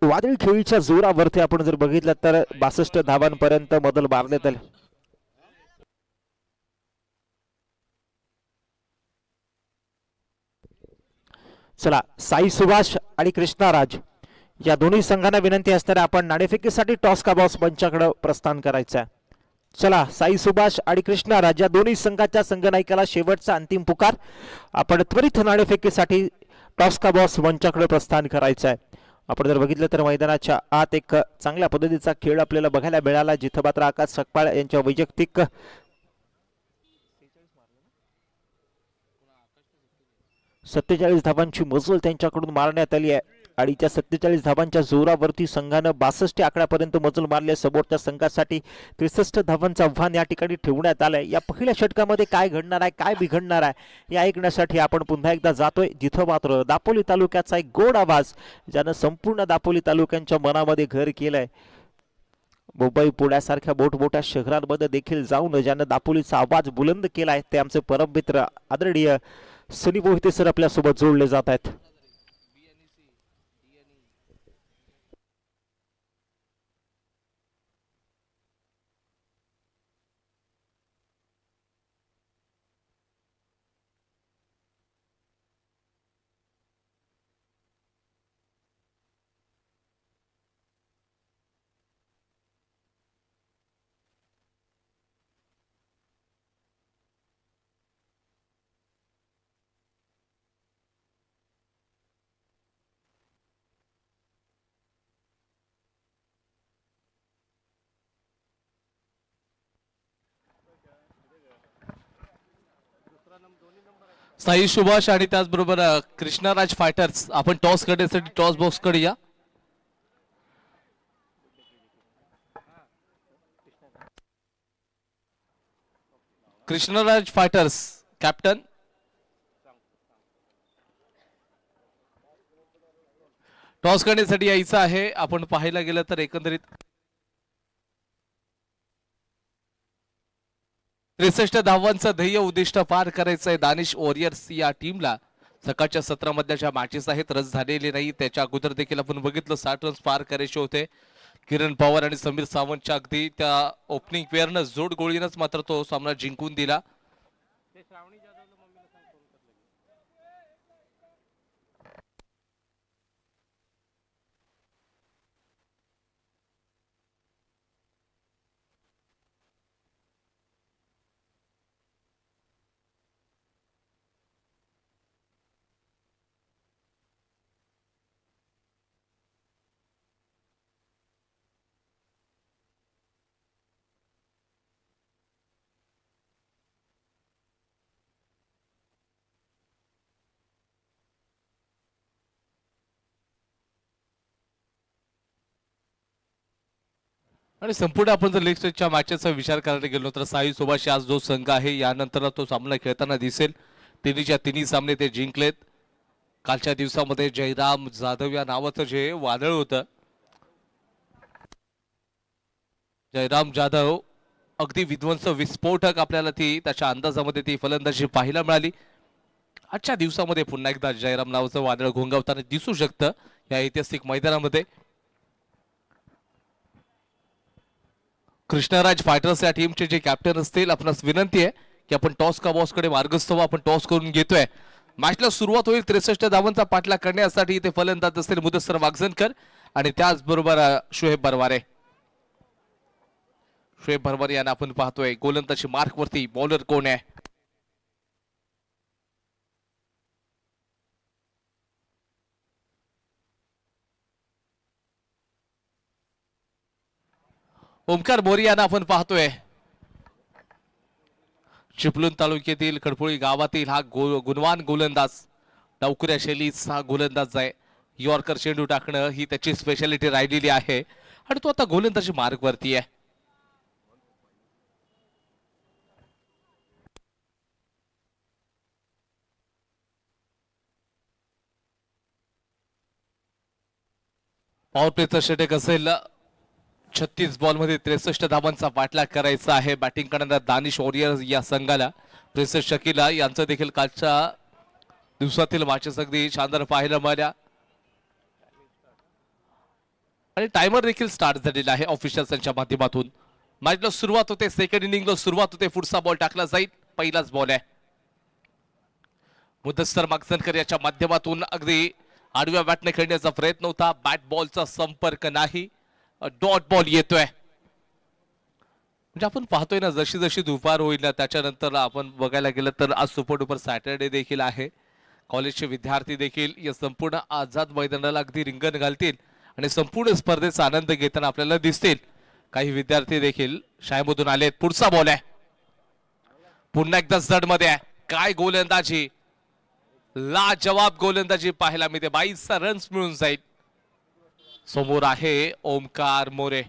Speaker 2: वादळी खेळीच्या जोरावरती आपण जर बघितलं तर 62 धावांपर्यंत मदल मारण्यात आले. चला, साई सुभाष आणि कृष्णा राज या दोन्ही संघांना विनंती असणाऱ्या आपण नाणेफेकीसाठी टॉस का बॉस मंचाकडे प्रस्थान करायचं आहे. चला, साई सुभाष आणि कृष्णा राज या दोन्ही संघाच्या संघनायकाला शेवटचा अंतिम पुकार. आपण त्वरित नाणेफेकीसाठी टॉस का बॉस मंचाकडे प्रस्थान करायचं आहे. आपण जर बघितलं तर मैदानाच्या आत एक चांगल्या पद्धतीचा खेळ आपल्याला बघायला मिळाला, जिथं मात्र आकाश सकपाळ यांच्या वैयक्तिक 47 धावांची मजल त्यांच्याकडून मारण्यात आली आहे आणि त्या 47 धावांच्या जोरावरती संघानं 62 आकड्यापर्यंत मजल मारले. समोरच्या संघासाठी 63 धावांचं आव्हान या ठिकाणी ठेवण्यात आलंय. या पहिल्या षटकामध्ये काय घडणार आहे, काय बिघडणार आहे, हे ऐकण्यासाठी आपण पुन्हा एकदा जातोय, जिथं मात्र दापोली तालुक्याचा एक गोड आवाज ज्यानं संपूर्ण दापोली तालुक्यांच्या मनामध्ये घर केलंय. मुंबई पुण्यासारख्या मोठमोठ्या शहरांमध्ये देखील जाऊन ज्यानं दापोलीचा आवाज बुलंद केलाय ते आमचे परम मित्र आदरणीय सनी मोहिते सर आपल्यासोबत जोडले जात आहेत.
Speaker 1: साई सुभाष आणि त्याचबरोबर कृष्णाराज फायटर्स, आपण टॉस करण्यासाठी टॉस बॉक्स कडे या. कृष्णराज फायटर्स कॅप्टन, टॉस करण्यासाठी यायचं आहे. आपण पाहायला गेलं तर एकंदरीत 63 धावांचं ध्येय उद्दिष्ट पार करायचंय दानिश वॉरियर्स या टीमला. सकाळच्या सत्रामध्ये ज्या मॅचेस आहेत रस झालेले नाही, त्याच्या अगोदर देखील आपण बघितलं 60 रन्स पार करायचे होते. किरण पवार आणि समीर सावंतच्या अगदी त्या ओपनिंग पेअरनं जोड गोळीनंच मात्र तो सामना जिंकून दिला. आणि संपूर्ण आपण जर लेग स्टेजच्या मॅचेसचा विचार करायला गेलो तर साई सुभाष आज जो संघ आहे यानंतर तो सामना खेळताना दिसेल. तिन्हीच्या तिन्ही सामने ते जिंकलेत. कालच्या दिवसामध्ये जयराम जाधव या नावाचं जे वादळ होतं, जयराम जाधव अगदी विध्वंस विस्फोटक आपल्याला ती त्याच्या अंदाजामध्ये ती फलंदाजी पाहायला मिळाली. आजच्या दिवसामध्ये पुन्हा एकदा जयराम नावाचं वादळ घोंगावताना दिसू शकतं या ऐतिहासिक मैदानामध्ये. कृष्णराज फायटर्स या टीमचे जे कॅप्टन असतील, आपणास विनंती आहे की आपण टॉस का बॉस कडे मार्गस्थ व्हा. आपण टॉस करून घेतोय. मॅचला सुरुवात होईल. 63 धावांचा पाठलाग करण्यासाठी इथे फलंदाज असतील मुदस्सर वागझनकर आणि त्याचबरोबर शोएब बरवारे. शोएब बरवारे यांना आपण पाहतोय. गोलंदाजी मार्क वरती बॉलर कोण आहे? ओमकार मोरे यांना आपण पाहतोय. चिपळूण तालुक्यातील खडपोळी गावातील हा गुणवान गोलंदाज, डावखुऱ्या शैलीचा हा गोलंदाज आहे. यॉर्कर चेंडू टाकणं ही त्याची स्पेशालिटी राहिलेली आहे आणि तो आता गोलंदाजी मार्ग वरती आहे. पॉवर प्लेचं षटक असेल. 36 बॉल मध्ये 63 धावांचा पाठलाग करायचा आहे बॅटिंग करणाऱ्या दानिश वॉरियर्स या संघाला. प्रिन्सेस शकीला यांचं देखील कालच्या दिवसातील मॅचेस अगदी शानदार पाहायला मिळाल्या आणि टायमर देखील स्टार्ट झालेला आहे ऑफिशियल्सच्या माध्यमातून. मॅचला सुरुवात होते, सेकंड इनिंगला सुरुवात होते. पुढचा बॉल टाकला जाईल, पहिलाच बॉल आहे. मुदस्सर मागजनकर याच्या माध्यमातून अगदी आडव्या बॅटने खेळण्याचा प्रयत्न होता. बॅट बॉलचा संपर्क नाही, डॉट बॉल येतोय. म्हणजे आपण पाहतोय ना, जशी जशी दुपार होईल ना त्याच्यानंतर आपण बघायला गेलं तर आज सुपर डुपर सॅटर्डे देखील आहे. कॉलेजचे विद्यार्थी देखील या संपूर्ण आझाद मैदानाला अगदी रिंगण घालतील आणि संपूर्ण स्पर्धेचा आनंद घेताना आपल्याला दिसतील. काही विद्यार्थी देखील शाळेमधून आलेत. पुढचा बॉल आहे, पुन्हा एकदा जड मध्ये आहे. काय गोलंदाजी, लाजवाब गोलंदाजी पाहायला मिळते. 22 रन्स मिळून जाईल. समोर आहे ओमकार मोरे.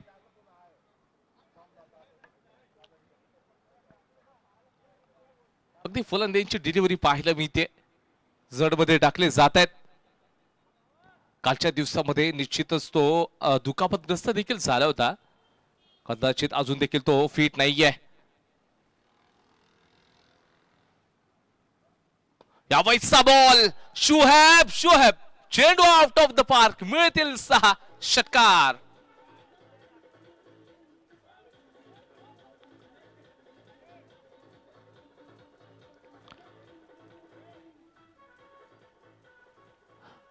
Speaker 1: अगदी फलंदाजीची डिलिव्हरी पाहायला मिळते, जडमध्ये टाकले जात आहेत. कालच्या दिवसामध्ये निश्चितच तो दुखापतग्रस्त देखील झाला होता. कदाचित अजून देखील तो फिट नाहीये. यावेळीचा बॉल, शुहेब चेंडू आउट ऑफ द पार्क. मिळतील 6 षटकार.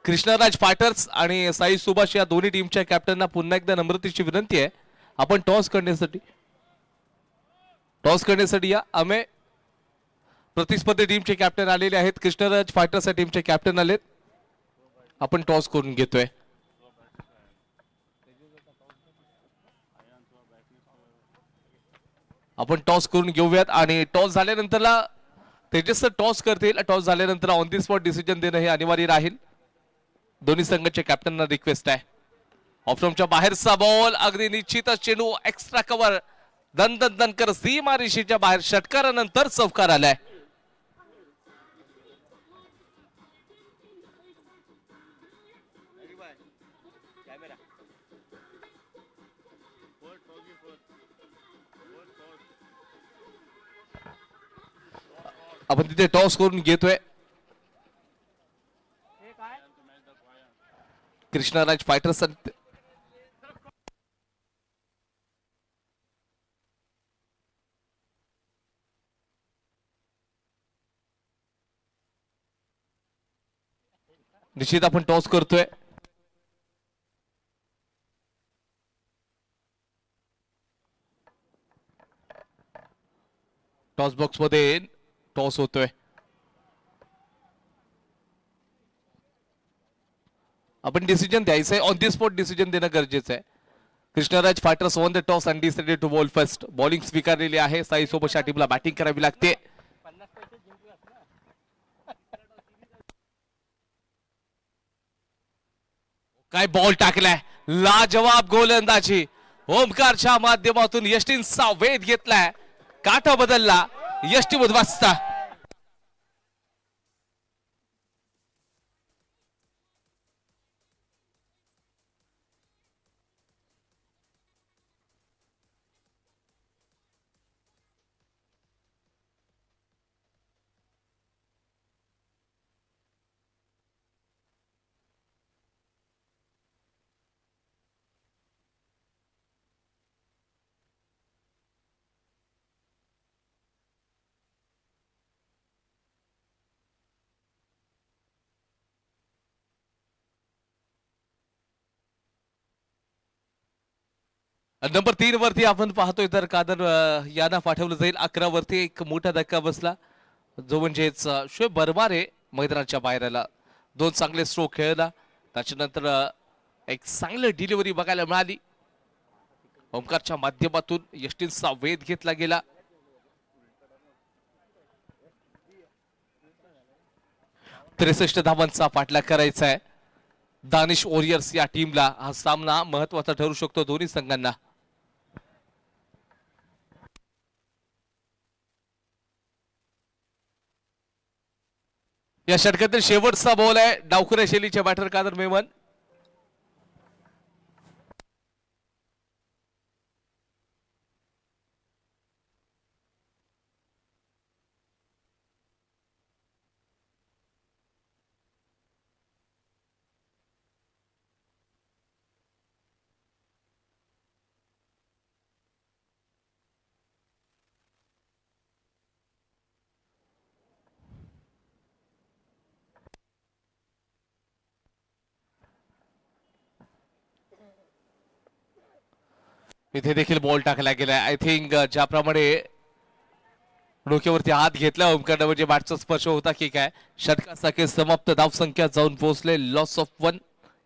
Speaker 1: कृष्णराज फायटर्स आणि साई सुभाष या दोन्ही टीमच्या कॅप्टनना पुन्हा एकदा नम्रतेची विनंती आहे, आपण टॉस करण्यासाठी या. आम्ही प्रतिस्पर्धी टीमचे कॅप्टन आलेले आहेत. कृष्णराज फायटर्स या टीमचे कॅप्टन आलेत. आपण टॉस करून घेतोय. आपण टॉस करून घेऊयात आणि टॉस झाल्यानंतरला तेजस टॉस करतील. टॉस झाल्यानंतर ऑन दी स्पॉट डिसिजन देणं हे अनिवार्य राहील. दोन्ही संघाच्या कॅप्टनना रिक्वेस्ट आहे. ऑफस्टंपच्या बाहेरचा बॉल, अगदी निश्चितच चेंडू एक्स्ट्रा कव्हर. दणकर सीमा रेषेच्या बाहेर षटकारानंतर चौकार आलाय. आपण तिथे टॉस करून घेतोय. कृष्णराज फायटर्स निश्चित आपण टॉस करतोय. टॉस बॉक्स मध्ये टॉस होतोय. आपण डिसिजन द्यायचंय, ऑन दी स्पॉट डिसिजन देणं गरजेचं आहे. Krishnaraj fighters on the toss and decided to bowl first. Bowling स्वीकारलेली आहे. साई सोबत या टीमला बॅटिंग करावी लागते. काय बॉल टाकलाय, लाजवाब गोलंदाजी. ओमकारच्या माध्यमातून यष्टींचा वेध घेतलाय, काटा बदलला, यष्टी उद्ध्वस्त. नंबर 3 वरती आपण पाहतोय तर कादर यांना पाठवलं जाईल. 11 वरती एक मोठा धक्का बसला, जो म्हणजेच शोएब बरमारे मैदानाच्या बाहेर आला. 2 चांगले स्ट्रोक खेळला, त्याच्यानंतर एक चांगली डिलिव्हरी बघायला मिळाली. ओमकारच्या माध्यमातून यष्टींचा वेध घेतला गेला. त्रेसष्ट धावांचा पाठलाग करायचा आहे दानिश वॉरियर्स या टीमला. हा सामना महत्वाचा ठरू शकतो दोन्ही संघांना. या षटकातील शेवटचा बॉल आहे. डावखुऱ्या शैलीचे बॅटर कादर मेमन. इथे देखील बॉल टाकला गेलाय. आय थिंक ज्याप्रमाणे डोक्यावरती हात घेतला ओमकार म्हणजे बॅटचा स्पर्श होता की काय. षटकासाठी समाप्त धावसंख्या जाऊन पोहोचले. Loss of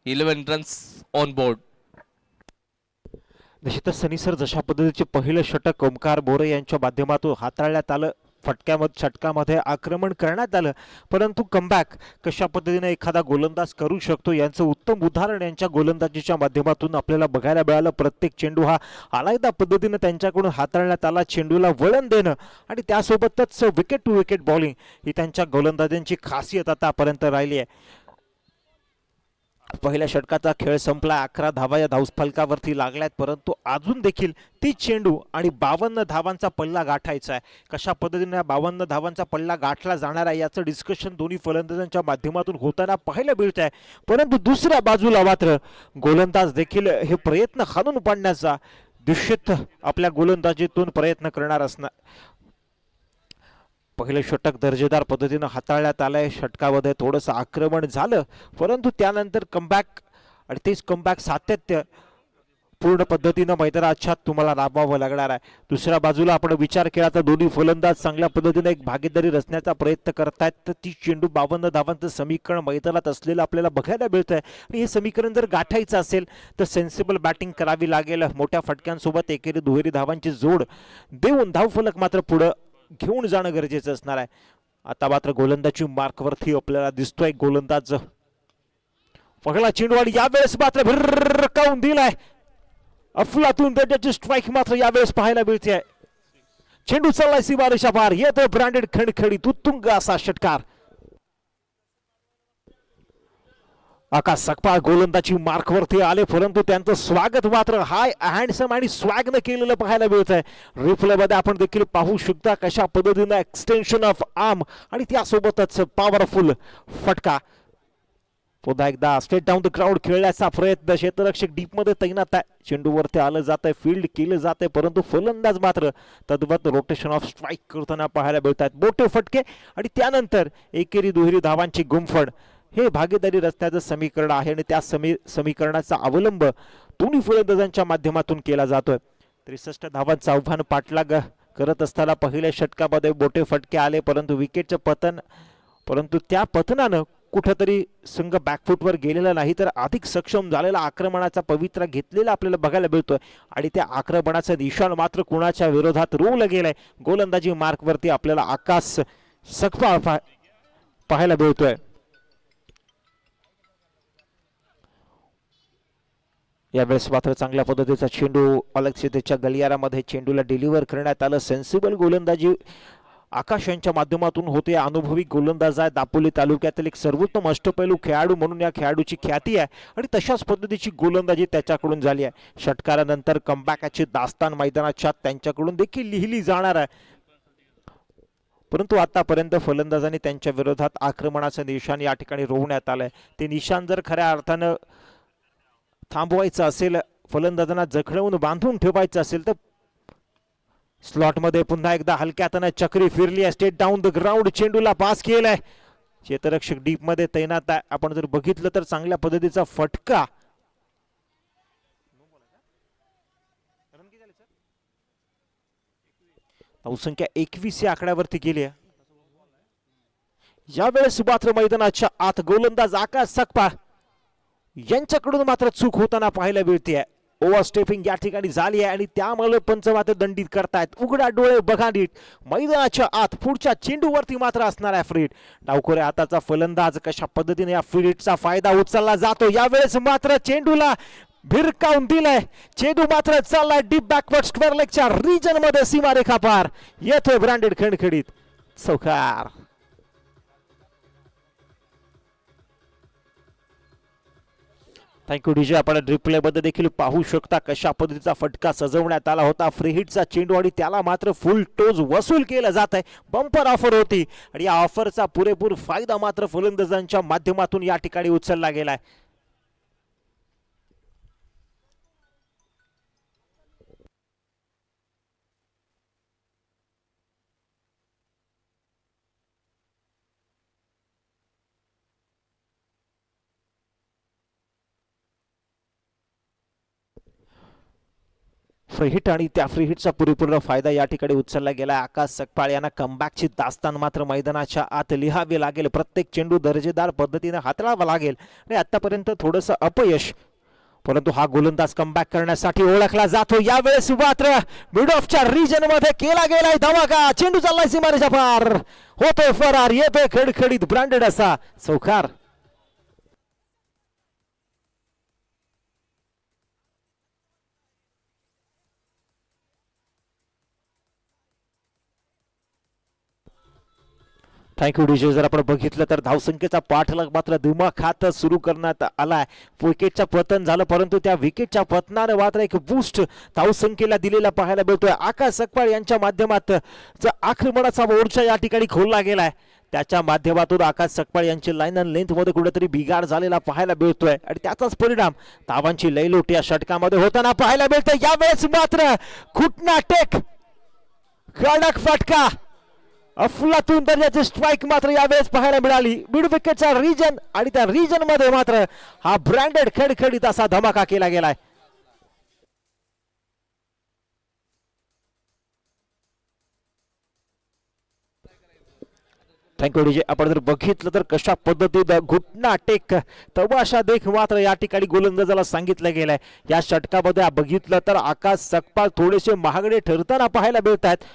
Speaker 1: 11 runs on board.
Speaker 2: निश्चितच सनी सर, जशा पद्धतीचे पहिलं षटक ओमकार बोरे यांच्या माध्यमातून हाताळण्यात आलं, षटकामध्ये आक्रमण करण्यात आलं, परंतु कमबॅक कशा पद्धतीने एखादा गोलंदाज करू शकतो यांचं उत्तम उदाहरण यांच्या गोलंदाजीच्या माध्यमातून आपल्याला बघायला मिळालं. प्रत्येक चेंडू हा आलायदा पद्धतीने त्यांच्याकडून हाताळण्यात आला. चेंडूला वळण देणं आणि त्यासोबतच विकेट टू विकेट बॉलिंग ही त्यांच्या गोलंदाजांची खासियत आतापर्यंत राहिली आहे. पहिल्या षटकाचा खेळ संपला. 11 धावा या धावफलकावरती लागल्यात, परंतु अजून देखील 30 चेंडू आणि 52 धावांचा पल्ला गाठायचा आहे. कशा पद्धतीने 52 धावांचा पल्ला गाठला जाणार आहे याचं डिस्कशन दोन्ही फलंदाजांच्या माध्यमातून होताना पाहायला मिळत आहे. परंतु दुसऱ्या बाजूला मात्र गोलंदाज देखील हे प्रयत्न हाणून पाडण्याचा निश्चित आपल्या गोलंदाजीतून प्रयत्न करणार असणार. पहिले षटक दर्जेदार पद्धतीनं हाताळण्यात आलंय. षटकामध्ये थोडंसं आक्रमण झालं, परंतु त्यानंतर कमबॅक आणि तेच कमबॅक सातत्य पूर्ण पद्धतीनं मैदानाच्या तुम्हाला राबवावं लागणार आहे. दुसऱ्या बाजूला आपण विचार केला तर दोन्ही फलंदाज चांगल्या पद्धतीने एक भागीदारी रचण्याचा प्रयत्न करतायत. तर ती चेंडू 52 धावांचं समीकरण मैदानात असलेलं आपल्याला बघायला मिळतंय. आणि हे समीकरण जर गाठायचं असेल तर सेन्सिबल बॅटिंग करावी लागेल. मोठ्या फटक्यांसोबत एकेरी दुहेरी धावांची जोड देऊन धावफलक मात्र पुढं घेऊन जाणं गरजेचं असणार आहे. आता मात्र गोलंदाजी मार्कवरती आपल्याला दिसतोय गोलंदाज. पहिला चेंडू आणि यावेळेस मात्र भिरकावून दिलाय. अफलातून त्याची स्ट्राईक मात्र यावेळेस पाहायला मिळते. चेंडू चाललाय सीमारेषा पार. येतोय ब्रँडेड खणखणीत उत्तुंग असा षटकार. आकाश सकपाळ गोलंदाजी मार्कवरती आले, परंतु त्यांचं स्वागत मात्र हाय हँडसम आणि स्वॅगनं केलेलं पाहायला मिळत आहे. रिप्लेमध्ये आपण देखील पाहू शकता कशा पद्धतीनं एक्सटेन्शन ऑफ आर्म आणि त्यासोबतच पॉवरफुल फटका. पुन्हा एकदा स्ट्रेट डाऊन द ग्राउंड खेळण्याचा प्रयत्न. क्षेत्ररक्षक डीपमध्ये तैनात आहे. चेंडूवरती आलं जात आहे, फील्ड केलं जात आहे, परंतु फलंदाज मात्र तद्वत रोटेशन ऑफ स्ट्राईक करताना पाहायला मिळत आहेत. मोठे फटके आणि त्यानंतर एकेरी दुहेरी धावांची गुंफण हे भागीदारी रस्त्याचं समीकरण आहे आणि त्या समीकरणाचा अवलंब दोन्ही फलंदाजांच्या माध्यमातून केला जातोय. 63 धावांचं आव्हान पाठलाग करत असताना पहिल्या षटकामध्ये मोठे फटके आले, परंतु विकेटचं पतन, परंतु त्या पतनानं कुठंतरी संघ बॅकफुटवर गेलेला नाही तर अधिक सक्षम झालेला आक्रमणाचा पवित्रा घेतलेला आपल्याला बघायला मिळतोय. आणि त्या आक्रमणाचं निशाण मात्र कुणाच्या विरोधात रोवलं गेलंय. गोलंदाजी मार्कवरती आपल्याला आकाश सकपाळ पाहायला मिळतोय. यावेळेस मात्र चांगल्या पद्धतीचा चेंडू अलक्षितेच्या गलियारामध्ये चेंडूला डिलिव्हर करण्यात आलं. सेन्सिबल गोलंदाजी आकाश यांच्या माध्यमातून होते. अनुभवी गोलंदाज आहे. दापोली तालुक्यातील एक सर्वोत्तम अष्टपैलू खेळाडू म्हणून या खेळाडूची ख्याती आहे आणि तशाच पद्धतीची गोलंदाजी त्याच्याकडून झाली आहे. षटकारानंतर कमबॅकाची दास्तान मैदानाच्या त्यांच्याकडून देखील लिहिली जाणार आहे. परंतु आतापर्यंत फलंदाजांनी त्यांच्या विरोधात आक्रमणाचं निशाण या ठिकाणी रोवण्यात आलंय. ते निशाण जर खऱ्या अर्थानं थांबवायचं असेल, फलंदाजांना जखडवून बांधून ठेवायचं असेल तर स्लॉटमध्ये पुन्हा एकदा हलक्यातनं चक्री फिरली आहे. स्टेट डाऊन द ग्राउंड चेंडूला पास केलाय. क्षेत्ररक्षक डीप मध्ये तैनात आहे. आपण जर बघितलं तर चांगल्या पद्धतीचा फटका. धावसंख्या 21 या आकड्यावरती गेली आहे. यावेळेस मात्र मैदानाच्या आत गोलंदाज आकाश सकपाळ यांच्याकडून मात्र चूक होताना पाहायला मिळते. ओव्हरस्टेपिंग या ठिकाणी झाली आहे आणि त्यामुळे पंच मात्र दंडित करतायत. उघडा डोळे बघा नीट. मैदानाच्या आत पुढच्या चेंडूवरती मात्र असणार आहे फ्रीड. डावखोरे हाताचा फलंदाज कशा पद्धतीने या फ्रीडचा फायदा उचलला जातो. यावेळेस मात्र चेंडूला भिरकावून दिलाय. चेंडू मात्र चाललाय डीप बॅकवर्ड स्क्वेअर लेगच्या रिजन मध्ये सीमारेखा पार. येतोय ब्रँडेड खणखणीत चौकार. Thank you DJ. आपण रिप्ले मध्ये देखील पाहू शकता कशा पद्धतीचा फटका सजवण्यात आला होता. फ्री हिटचा चेंडू आणि त्याला मात्र फुल टोज वसूल केलं जात आहे. बंपर ऑफर होती आणि या ऑफरचा पुरेपूर फायदा मात्र फलंदाजांच्या माध्यमातून या ठिकाणी उचलला गेलाय. फ्री हिट आणि त्या फ्री हिटचा पुरेपूर फायदा या ठिकाणी उचलला गेला. आकाश सकपाळ यांना कमबॅकची दास्तान मात्र मैदानाच्या आत लिहावी लागेल. प्रत्येक चेंडू दर्जेदार पद्धतीने हाताळावा लागेल आणि आतापर्यंत थोडंसं अपयश, परंतु हा गोलंदाज कमबॅक करण्यासाठी ओळखला जातो. यावेळेस मात्र मिड ऑफच्या रिजन मध्ये केला गेलाय धमाका. चेंडू चाललाय सीमारेषा पार, होतोय फरार, येतोय खडखडीत ब्रँडेड असा चौकार. Thank you DJ. जर आपण बघितलं तर धावसंख्येचा पाठलाग मात्र दिमाखात सुरू करण्यात आलाय. विकेटचं पतन झालं, परंतु त्या विकेटच्या पतनाने मात्र एक बूस्ट धावसंख्येला दिलेला पाहायला मिळतोय. आकाश सकपाळ यांच्या माध्यमात जो आक्रमणाचा मोर्चा या ठिकाणी खोलला गेलाय, त्याच्या माध्यमातून आकाश सकपाळ यांची लाईन अँड लेंथ मध्ये कुठेतरी बिघाड झालेला पाहायला मिळतोय आणि त्याचाच परिणाम धावांची लयलोट या षटकामध्ये होताना पाहायला मिळतोय. यावेळेस मात्र घुटना टेक, कडक फटका, अफलातून दर्जाची स्ट्राईक मात्र यावेळेस पाहायला मिळाली. मिड विकेटचा रिजन आणि त्या रिजन मध्ये मात्र हा ब्रँडेड खडखडीत असा धमाका केला गेलाय. Thank you DJ. आपण जर बघितलं तर कशा पद्धतीने घुटना टेक तमाशा देख मात्र या ठिकाणी गोलंदाजाला सांगितलं गेलंय. या षटकामध्ये बघितलं तर आकाश सकपाळ थोडेसे महागडे ठरताना पाहायला मिळत आहेत.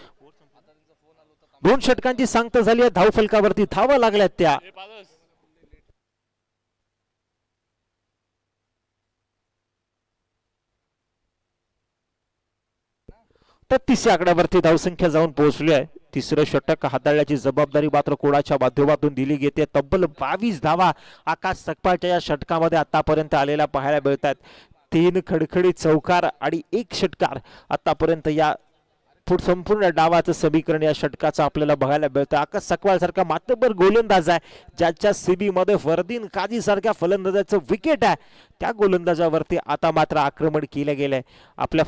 Speaker 2: 2 षटकांची सांगता झाली आहे. धावफलकावरती धावा लागल्यात त्या. तर 30 आकड्यावरती धावसंख्या जाऊन पोहोचली आहे. तिसरं षटक हाताळण्याची जबाबदारी मात्र कोणाच्या माध्यमातून दिली गेते. तब्बल 22 धावा आकाश सकपाळच्या या षटकामध्ये आतापर्यंत आलेल्या पाहायला मिळतात. 3 खडखडीत चौकार आणि 1 षटकार आतापर्यंत या संपूर्ण डावाचं समीकरण या षटकाचं आपल्याला बघायला मिळतं. आकाश सकपाळ सारखा मातबर गोलंदाज आहे, ज्याच्या सीबी मध्ये फरदीन काझी सारख्या फलंदाजाचं विकेट आहे, त्या गोलंदाजावरती आता मात्र आक्रमण केलं गेलंय. आपल्या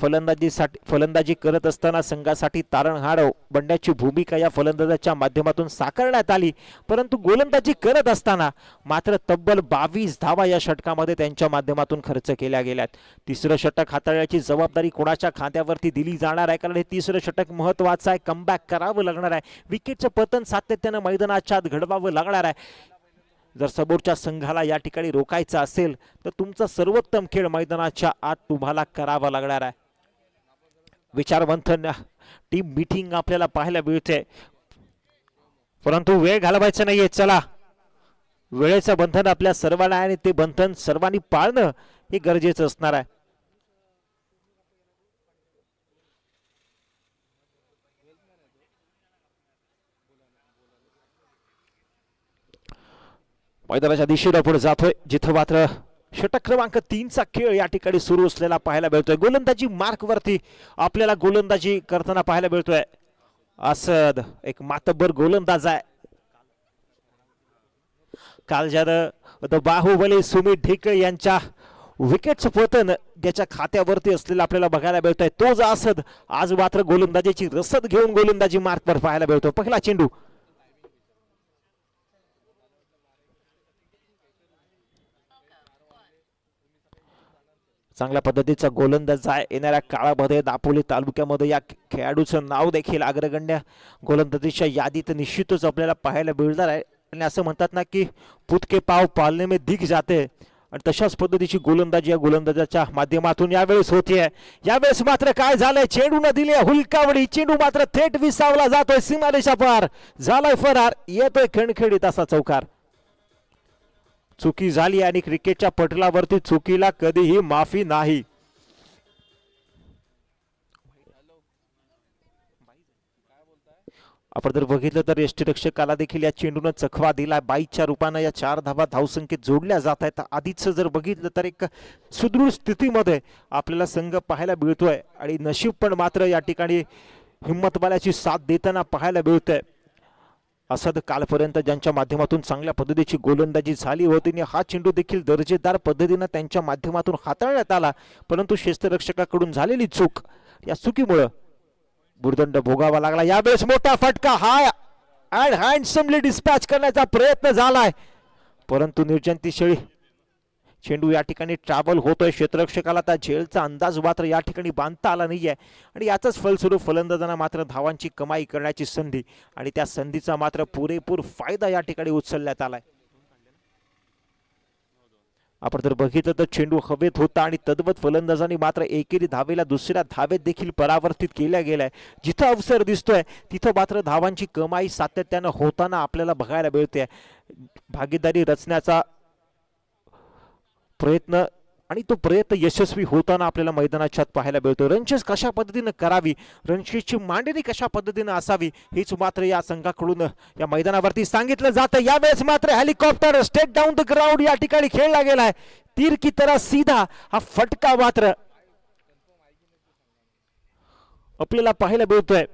Speaker 2: फलंदाजी करत असताना संघासाठी तारणहार बनण्याची भूमिका या फलंदाजाच्या माध्यमातून साकारण्यात आली, परंतु गोलंदाजी करत असताना मात्र तब्बल 22 धावा या षटकामध्ये त्यांच्या माध्यमातून खर्च केल्या गेल्यात. तिसरं षटक हाताळण्याची जबाबदारी कोणाच्या खांद्यावरती दिली जाणार आहे, कारण हे तिसरं षटक महत्वाचं आहे. कमबॅक करावं लागणार आहे. विकेटचं पतन सातत्यानं मैदानाच्या आत घडवावं लागणार आहे. जर समोरच्या संघाला या ठिकाणी रोखायचं असेल तर तुमचा सर्वोत्तम खेळ मैदानाच्या आत तुम्हाला करावा लागणार आहे. विचारवंत टीम मीटिंग आपल्याला पाहायला मिळते, परंतु वेळ घालवायचा नाहीये. चला, वेळेचं बंधन आपल्या सर्वांना आहे आणि ते बंधन सर्वांनी पाळणं हे गरजेचं असणार आहे. मैदानाच्या दिशेला पुढे जातोय, जिथं मात्र षटक क्रमांक 3चा खेळ या ठिकाणी सुरू असलेला पाहायला मिळतोय. गोलंदाजी मार्क वरती आपल्याला गोलंदाजी करताना पाहायला मिळतोय असद, एक मातब्बर गोलंदाज आहे. काल ज्यानं बाहुबली सुमित ढेकळे यांच्या विकेटचं पतन ज्याच्या खात्यावरती असलेलं आपल्याला बघायला मिळतोय, तोच असद आज मात्र गोलंदाजीची रसद घेऊन गोलंदाजी मार्कवर पाहायला मिळतोय. पहिला चेंडू चांगल्या पद्धतीचा गोलंदाज आहे. येणाऱ्या काळामध्ये दापोली तालुक्यामध्ये या खेळाडूचं नाव देखील अग्रगण्य गोलंदाजीच्या यादीत निश्चितच आपल्याला पाहायला मिळणार आहे. आणि असं म्हणतात ना की पूत के पाव पालने में दिख जाते, आणि तशाच पद्धतीची गोलंदाजी या गोलंदाजाच्या माध्यमातून यावेळेस होतीये. यावेळेस मात्र काय झालंय, चेंडू न दिली हुलकावडी, चेंडू मात्र थेट विसावला जातोय सीमारेषा पार, झालाय फरार, येतोय खणखणीत असा चौकार. चुकी झाली आणि क्रिकेटच्या पटलावरती चुकीला कधीही माफी नाही. आपण जर बघितलं तर यष्टीरक्षकाला देखील या चेंडून चखवा दिला. 22च्या रूपानं या 4 धावा धावसंख्येत जोडल्या जात आहेत. आधीच जर बघितलं तर एक सुदृढ स्थितीमध्ये आपल्याला संघ पाहायला मिळतोय आणि नशीब पण मात्र या ठिकाणी हिम्मतवाल्याची साथ देताना पाहायला मिळतंय. असद कालपर्यंत ज्यांच्या माध्यमातून चांगल्या पद्धतीची गोलंदाजी झाली होती, हा चेंडू देखील दर्जेदार पद्धतीने त्यांच्या माध्यमातून हाताळण्यात आला, परंतु क्षेत्ररक्षकाकडून झालेली चूक, या चुकीमुळे भुर्दंड भोगावा लागला. यावेळेस मोठा फटका हाय अँड हँडसमली डिस्पॅच करण्याचा प्रयत्न झालाय, परंतु निर्जंती शेळी चेंडू या ठिकाणी ट्रॅव्हल होतोय, क्षेत्ररक्षकाला त्या झेलचा अंदाज मात्र या ठिकाणी बांधता आला नाहीये आणि याचाच फलस्वरूप फलंदाजांना मात्र धावांची कमाई करण्याची संधी आणि त्या संधीचा मात्र पुरेपूर फायदा या ठिकाणी उचलण्यात आलाय. आपण जर बघितलं तर चेंडू हवेत होता आणि तद्वत फलंदाजांनी मात्र एकेरी धावेला दुसऱ्या धावेत देखील परावर्तित केल्या गेलाय. जिथं अवसर दिसतोय तिथं मात्र धावांची कमाई सातत्यानं होताना आपल्याला बघायला मिळते. भागीदारी रचण्याचा प्रयत्न आणि तो प्रयत्न यशस्वी होताना आपल्याला मैदानाच्या आत पाहायला मिळतो. रनचेस कशा पद्धतीनं करावी, रनचेसची मांडणी कशा पद्धतीनं असावी हीच मात्र या संघाकडून या मैदानावरती सांगितलं जातं. यावेळेस मात्र helicopter state down the ground या ठिकाणी खेळला गेलाय. तीर की तरह सीधा हा फटका मात्र आपल्याला पाहायला मिळतोय.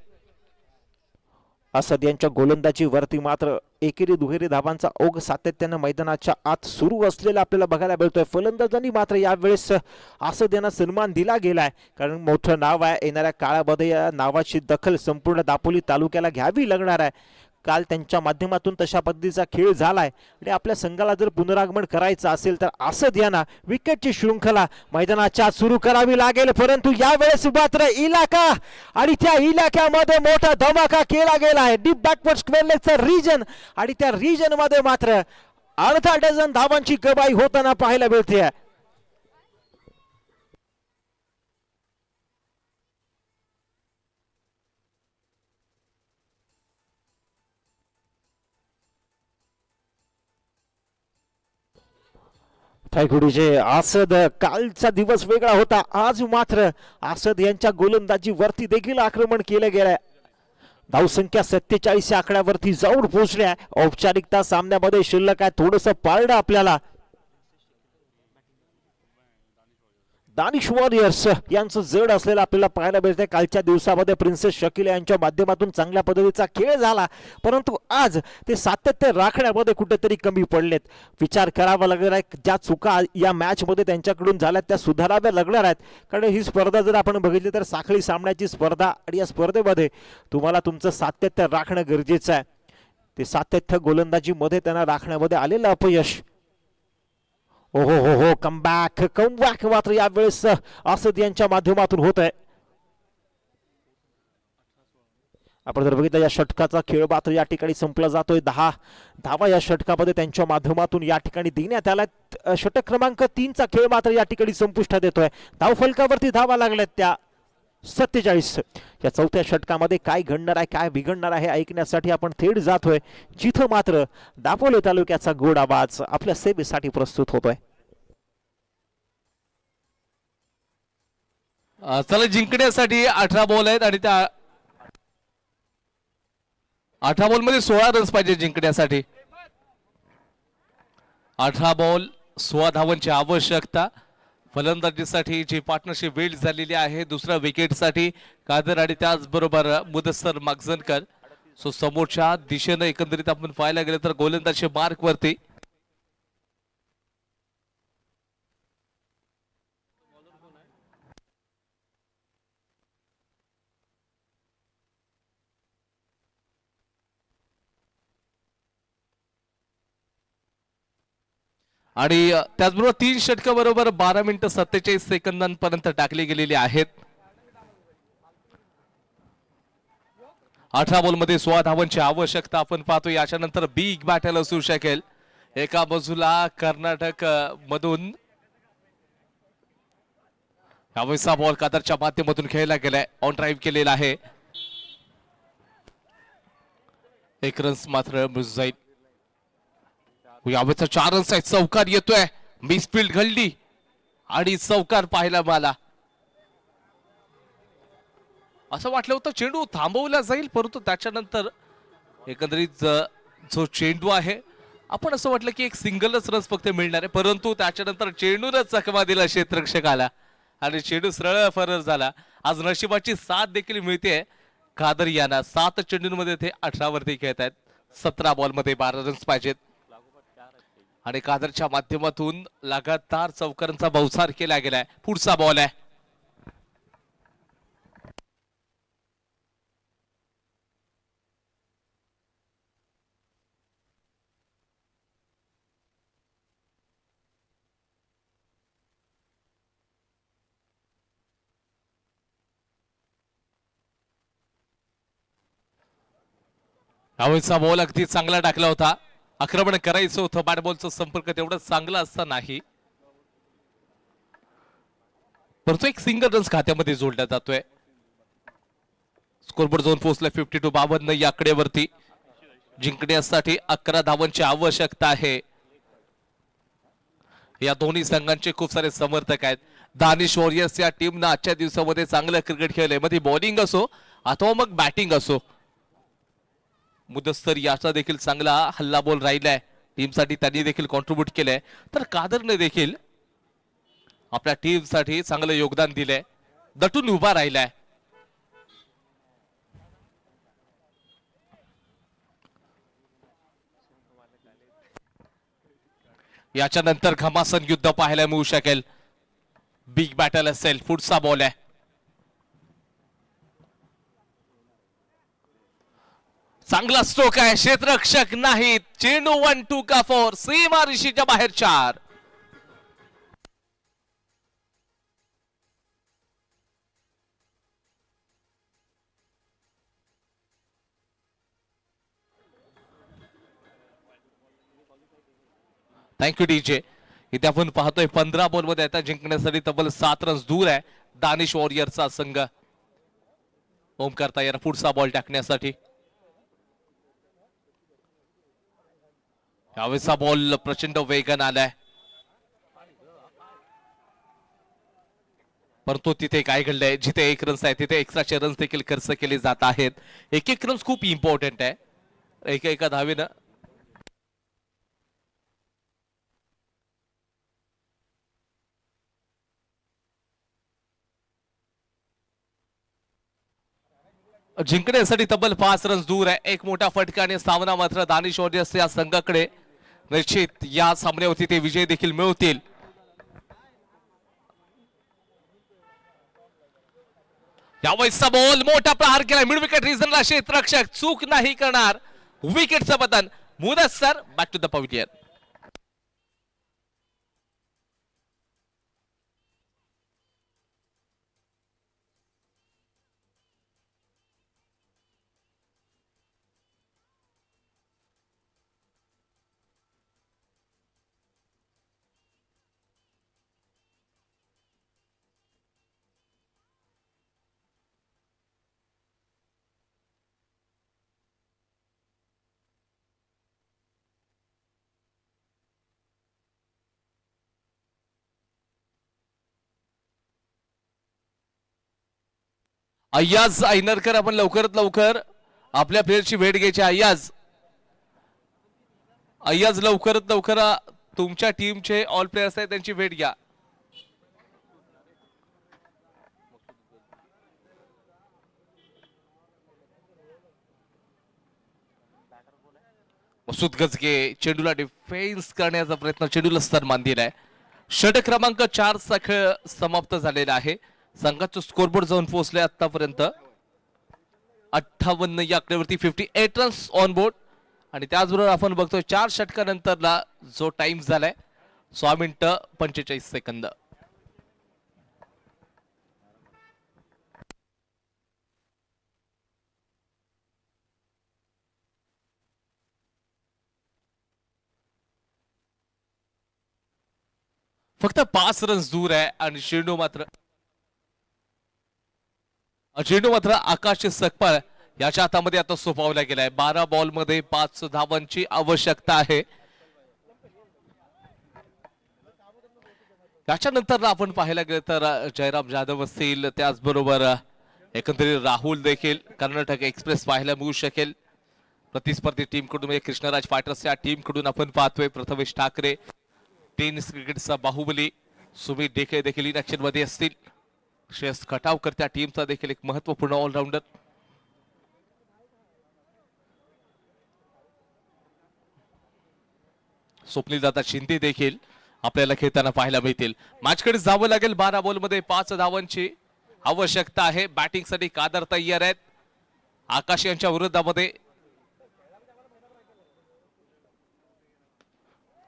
Speaker 2: असद यांच्या गोलंदाजीवरती मात्र एकेरी दुहेरी धावांचा ओघ सातत्यानं मैदानाच्या आत सुरू असलेला आपल्याला बघायला मिळतोय. फलंदाजांनी मात्र यावेळेस असद यांना सन्मान दिला गेलाय, कारण मोठं नाव आहे. येणाऱ्या काळामध्ये या नावाची दखल संपूर्ण दापोली तालुक्याला घ्यावी लागणार आहे. काल त्यांच्या माध्यमातून तशा पद्धतीचा खेळ झालाय आणि आपल्या संघाला जर पुनरागमन करायचं असेल तर असद यांना विकेटची शृंखला मैदानाच्या सुरू करावी लागेल. परंतु यावेळेस मात्र इलाका आणि त्या इलाक्यामध्ये मोठा धमाका केला गेला आहे. डीप बॅकवर्ड स्क्वेअर लेगचा रिजन आणि त्या रिजन मध्ये मात्र अर्धा डझन धावांची कमाई होताना पाहायला मिळते. थायगुडीचे असद कालचा दिवस वेगळा होता. आज मात्र असद यांच्या गोलंदाजीवरती देखील आक्रमण केलं गेलंय. धावसंख्या 47 या आकड्यावरती जाऊन पोहोचल्या. औपचारिकता सामन्यामध्ये शिल्लक आहे, थोडंसं पारडं आपल्याला दानिश वॉरियर्स यांचं जड असलेलं आपल्याला पाहायला मिळतंय. कालच्या दिवसामध्ये प्रिन्सेस शकील यांच्या माध्यमातून चांगल्या पद्धतीचा खेळ झाला, परंतु आज ते सातत्य राखण्यामध्ये कुठेतरी कमी पडलेत. विचार करावा लागणार आहे, ज्या चुका या मॅच मध्ये त्यांच्याकडून झाल्यात त्या सुधाराव्या लागणार आहेत. कारण ही स्पर्धा जर आपण बघितली तर साखळी सामन्याची स्पर्धा आणि या स्पर्धेमध्ये तुम्हाला तुमचं सातत्य राखणं गरजेचं आहे. ते सातत्य गोलंदाजीमध्ये त्यांना राखण्यामध्ये आलेलं अपयश. ओहो हो हो, कमबॅक मात्र यावेळेस असद यांच्या माध्यमातून होत आहे. आपण जर बघितलं या षटकाचा खेळ मात्र या ठिकाणी संपला जातोय. 10 धावा या षटकामध्ये त्यांच्या माध्यमातून या ठिकाणी देण्यात आल्या. षटक क्रमांक 3चा खेळ मात्र या ठिकाणी संपुष्टात येतोय. धाव फलकावरती धावा लागल्यात त्या 47. या चौथ्या षटकामध्ये काय घडणार आहे, काय बिघडणार आहे ऐकण्यासाठी आपण थेट जातोय जिथं मात्र दापोली तालुक्याचा गोड आवाज आपल्या सेवेसाठी प्रस्तुत होतोय.
Speaker 1: चला, जिंकण्यासाठी 18 बॉल आहेत आणि त्या 18 बॉल मध्ये 16 रन्स पाहिजे जिंकण्यासाठी. 18 बॉल 16 धावांची आवश्यकता. फलंदाजीसाठी जी पार्टनरशिप बिल्ड झालेली आहे दुसऱ्या विकेटसाठी कादर आणि त्याचबरोबर मुदस्सर मागजनकर. सो समोरच्या दिशेनं एकंदरीत आपण पाहायला गेलं तर गोलंदाजी मार्क वरती आणि त्याचबरोबर 3 षटक बरोबर 12 मिनिटं 47 सेकंदांपर्यंत टाकली गेलेली आहेत. 18 बॉल मध्ये 16 धावांची आवश्यकता आपण पाहतो. याच्यानंतर बिग बॅटल असू शकेल. एका बाजूला कर्नाटक मधून यावेळेचा बॉल कादरच्या माध्यमातून खेळला गेलाय, ऑन ड्राईव्ह केलेला आहे. 1 रन्स मात्र मिस जाईल. यावेळेचा 4 रन्स आहे. चौकार येतोय, मिसफिल्ड घडली आणि चौकार पाहायला मला असं वाटलं होतं चेंडू थांबवला जाईल, परंतु त्याच्यानंतर एकंदरीत जो चेंडू आहे आपण असं वाटलं की एक सिंगलच रन्स फक्त मिळणार आहे, परंतु त्याच्यानंतर चेंडूनच चकमा दिला क्षेत्ररक्षकाला आणि चेंडू सरळ फरक झाला. आज नशिबाची साथ देखील मिळते कादर यांना. 7 चेंडूंमध्ये ते 18 वरती खेळत आहेत. 17 बॉल मध्ये 12 रन्स पाहिजेत आणि कादरच्या माध्यमातून लगातार चौकारांचा बहुसार केला गेलाय. पुढचा बॉल आहे. यावेळेचा बॉल अगदी चांगला टाकला होता. आक्रमण करायचं होतं, बॅट बॉलचा संपर्क तेवढा चांगला असता नाही, परंतु एक सिंगल रन्स खात्यामध्ये जोडला जातोय. स्कोरबोर्ड झोन पोहोचलाय 52-52 या आकड्यावरती. जिंकण्यासाठी 11 धावांची आवश्यकता आहे. या दोन्ही संघांचे खूप सारे समर्थक आहेत. दानिश वॉरियर्स या टीमनं आजच्या दिवसामध्ये चांगलं क्रिकेट खेळलंय, मध्ये बॉलिंग असो अथवा मग बॅटिंग असो. मुदस्तर याचा देखील चांगला हल्ला बॉल राहिलाय टीमसाठी, त्यांनी देखील कॉन्ट्रीब्यूट केलंय. तर कादरने देखील आपल्या टीमसाठी चांगलं योगदान दिलंय, दटून उभा राहिलाय. याच्या नंतर घमासन युद्ध पाहायला मिळू शकेल. बिग बॅटल असेल. पुढचा बॉल आहे. चांगला स्ट्रोक आहे, क्षेत्ररक्षक नाहीत. चेंडू 1-2 का 4, सीमा ऋषीच्या बाहेर 4. Thank you DJ. इथे आपण पाहतोय 15 बॉल मध्ये आता जिंकण्यासाठी तब्बल 7 रन्स दूर आहे दानिश वॉरियरचा संघ. ओमकार तयार पुढचा बॉल टाकण्यासाठी. यावेळेचा बॉल प्रचंड वेगाने आलाय, परंतु तिथे काय घडलंय, जिथे 1 रन्स आहे तिथे एक्स्ट्राचे रन्स देखील खर्च केले जात आहेत. एक रन्स खूप इम्पॉर्टंट आहे. एका धावेनं जिंकण्यासाठी तब्बल 5 रन्स दूर आहे. एक मोठा फटका आणि सामना मात्र दानिश वॉरियर्स या संघाकडे. निश्चित या सामन्यावरती ते विजय देखील मिळवतील. यावेळेचा बॉल मोठा प्रहार केला, मिड विकेट रिझनला क्षेत्ररक्षक चूक नाही करणार. विकेटचं बदन. Mudassar back to the pavilion. Ayyaz Ainarkar, आपण लवकरात लवकर आपल्या प्लेयरची भेट घ्यायची. अय्याज लवकरात लवकर तुमच्या टीमचे ऑल प्लेयर्स आहेत त्यांची भेट घ्या. मसूद गजगे चेंडूला डिफेन्स करण्याचा प्रयत्न, चेंडूला सन्मान दिलाय. षटक क्रमांक 4 चा खेळ समाप्त झालेला आहे. संघाचं स्कोरबोर्ड जाऊन पोहोचले आतापर्यंत 58 या आकड्यावरती 58 रन्स ऑन बोर्ड. आणि त्याचबरोबर आपण बघतोय 4 षटकानंतरला जो टाइम झालाय 6 मिनिटं 45 सेकंद. फक्त 5 रन्स दूर आहे आणि चेंडू मात्र आकाश सकपाळ याच्या हातामध्ये आता सोपवला गेलाय. 12 बॉल मध्ये 5 धावांची आवश्यकता आहे. त्याच्यानंतर आपण पाहायला गेलं तर जयराम जाधव असतील, त्याचबरोबर एकंदरीत राहुल देखील कर्नाटक एक्सप्रेस पाहायला मिळू शकेल. प्रतिस्पर्धी टीम कडून म्हणजे कृष्णराज फायटर्स या टीम कडून आपण पाहतोय प्रथमेश ठाकरे, टेनिस क्रिकेटचा बाहुबली सुमित डेखे देखील इन ऍक्शन मध्ये असतील. श्रेयस खटावकर त्या टीमचा देखील एक महत्वपूर्ण ऑलराऊंडर. स्वप्नील दादा शिंदे देखील आपल्याला खेळताना पाहायला मिळतील. मॅचकडे जावं लागेल. 12 बॉल मध्ये 5 धावांची आवश्यकता आहे. बॅटिंग साठी कादर तयार आहेत. आकाश यांच्या विरोधामध्ये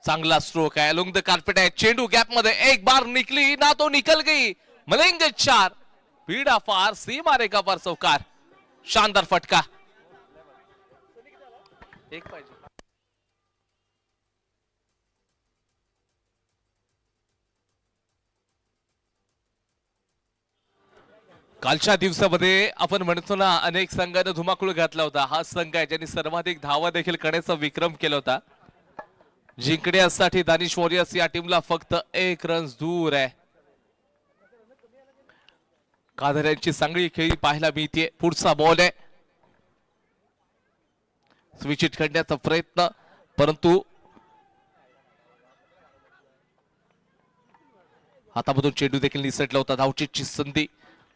Speaker 1: चांगला स्ट्रोक आहे. अलोंग द कार्पेट आहे. चेंडू गॅप मध्ये एक बार निकली ना तो निकल गई. मलेंगे 4, पीड़ा फार, सीमा रेखा पर चौकार. शानदार फटका. एक पाहिजे. कालच्या दिवसामध्ये आपण म्हणतो ना अनेक संघाने धुमाकूळ घातला होता. हा संघ आहे ज्यांनी सर्वाधिक धावा देखील करण्याचा विक्रम केला होता. जिंकण्यासाठी दानिश वॉरियर्स या टीमला फक्त 1 रन दूर आहे. कादऱ्यांची चांगली खेळी पाहायला मिळते. पुढचा बॉल आहे, स्विच हिट करण्याचा प्रयत्न, परंतु हातामधून चेंडू देखील निसटला होता. धावचीची संधी,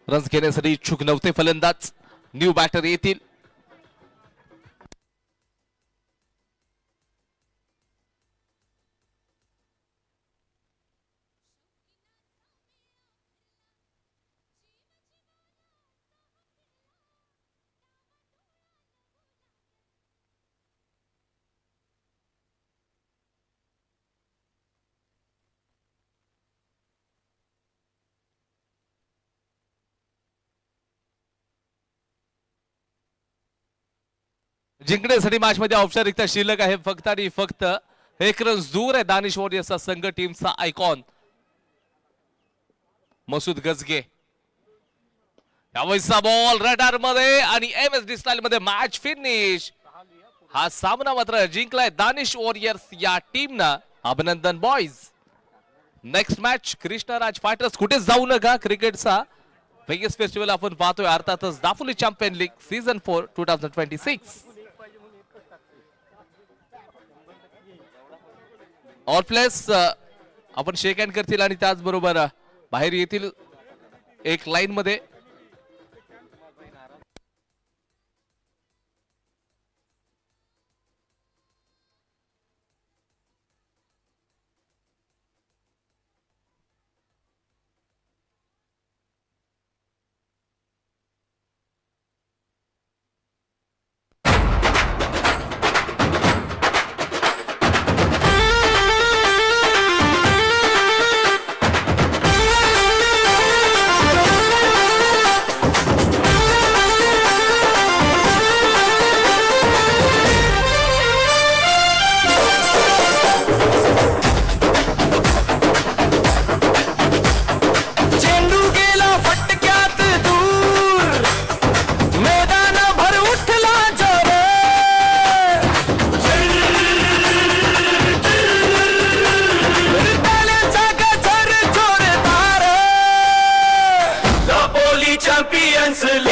Speaker 1: रन्स घेण्यासाठी इच्छुक नव्हते फलंदाज. न्यू बॅटर येतील. जिंकण्यासाठी मॅच मध्ये औपचारिकता शिल्लक आहे फक्त आणि फक्त. 1 रन दूर आहे दानिश वॉरियर्सचा संघ. टीमचा आयकॉन मसूद गजगे. यावेळीचा बॉल रडार मध्ये आणि MSD स्टाईल मध्ये मॅच फिनिश. हा सामना मात्र जिंकलाय दानिश वॉरियर्स या टीमनं. अभिनंदन boys. Next match Krishnaraj fighters. कुठे जाऊ नका, क्रिकेटचा वेगस फेस्टिवल आपण पाहतोय. अर्थातच Dapoli champion league season 4 2026. All place आपण शेक हँड करतील आणि त्याचबरोबर बाहेर येतील एक लाईन मध्ये.
Speaker 3: Champions League.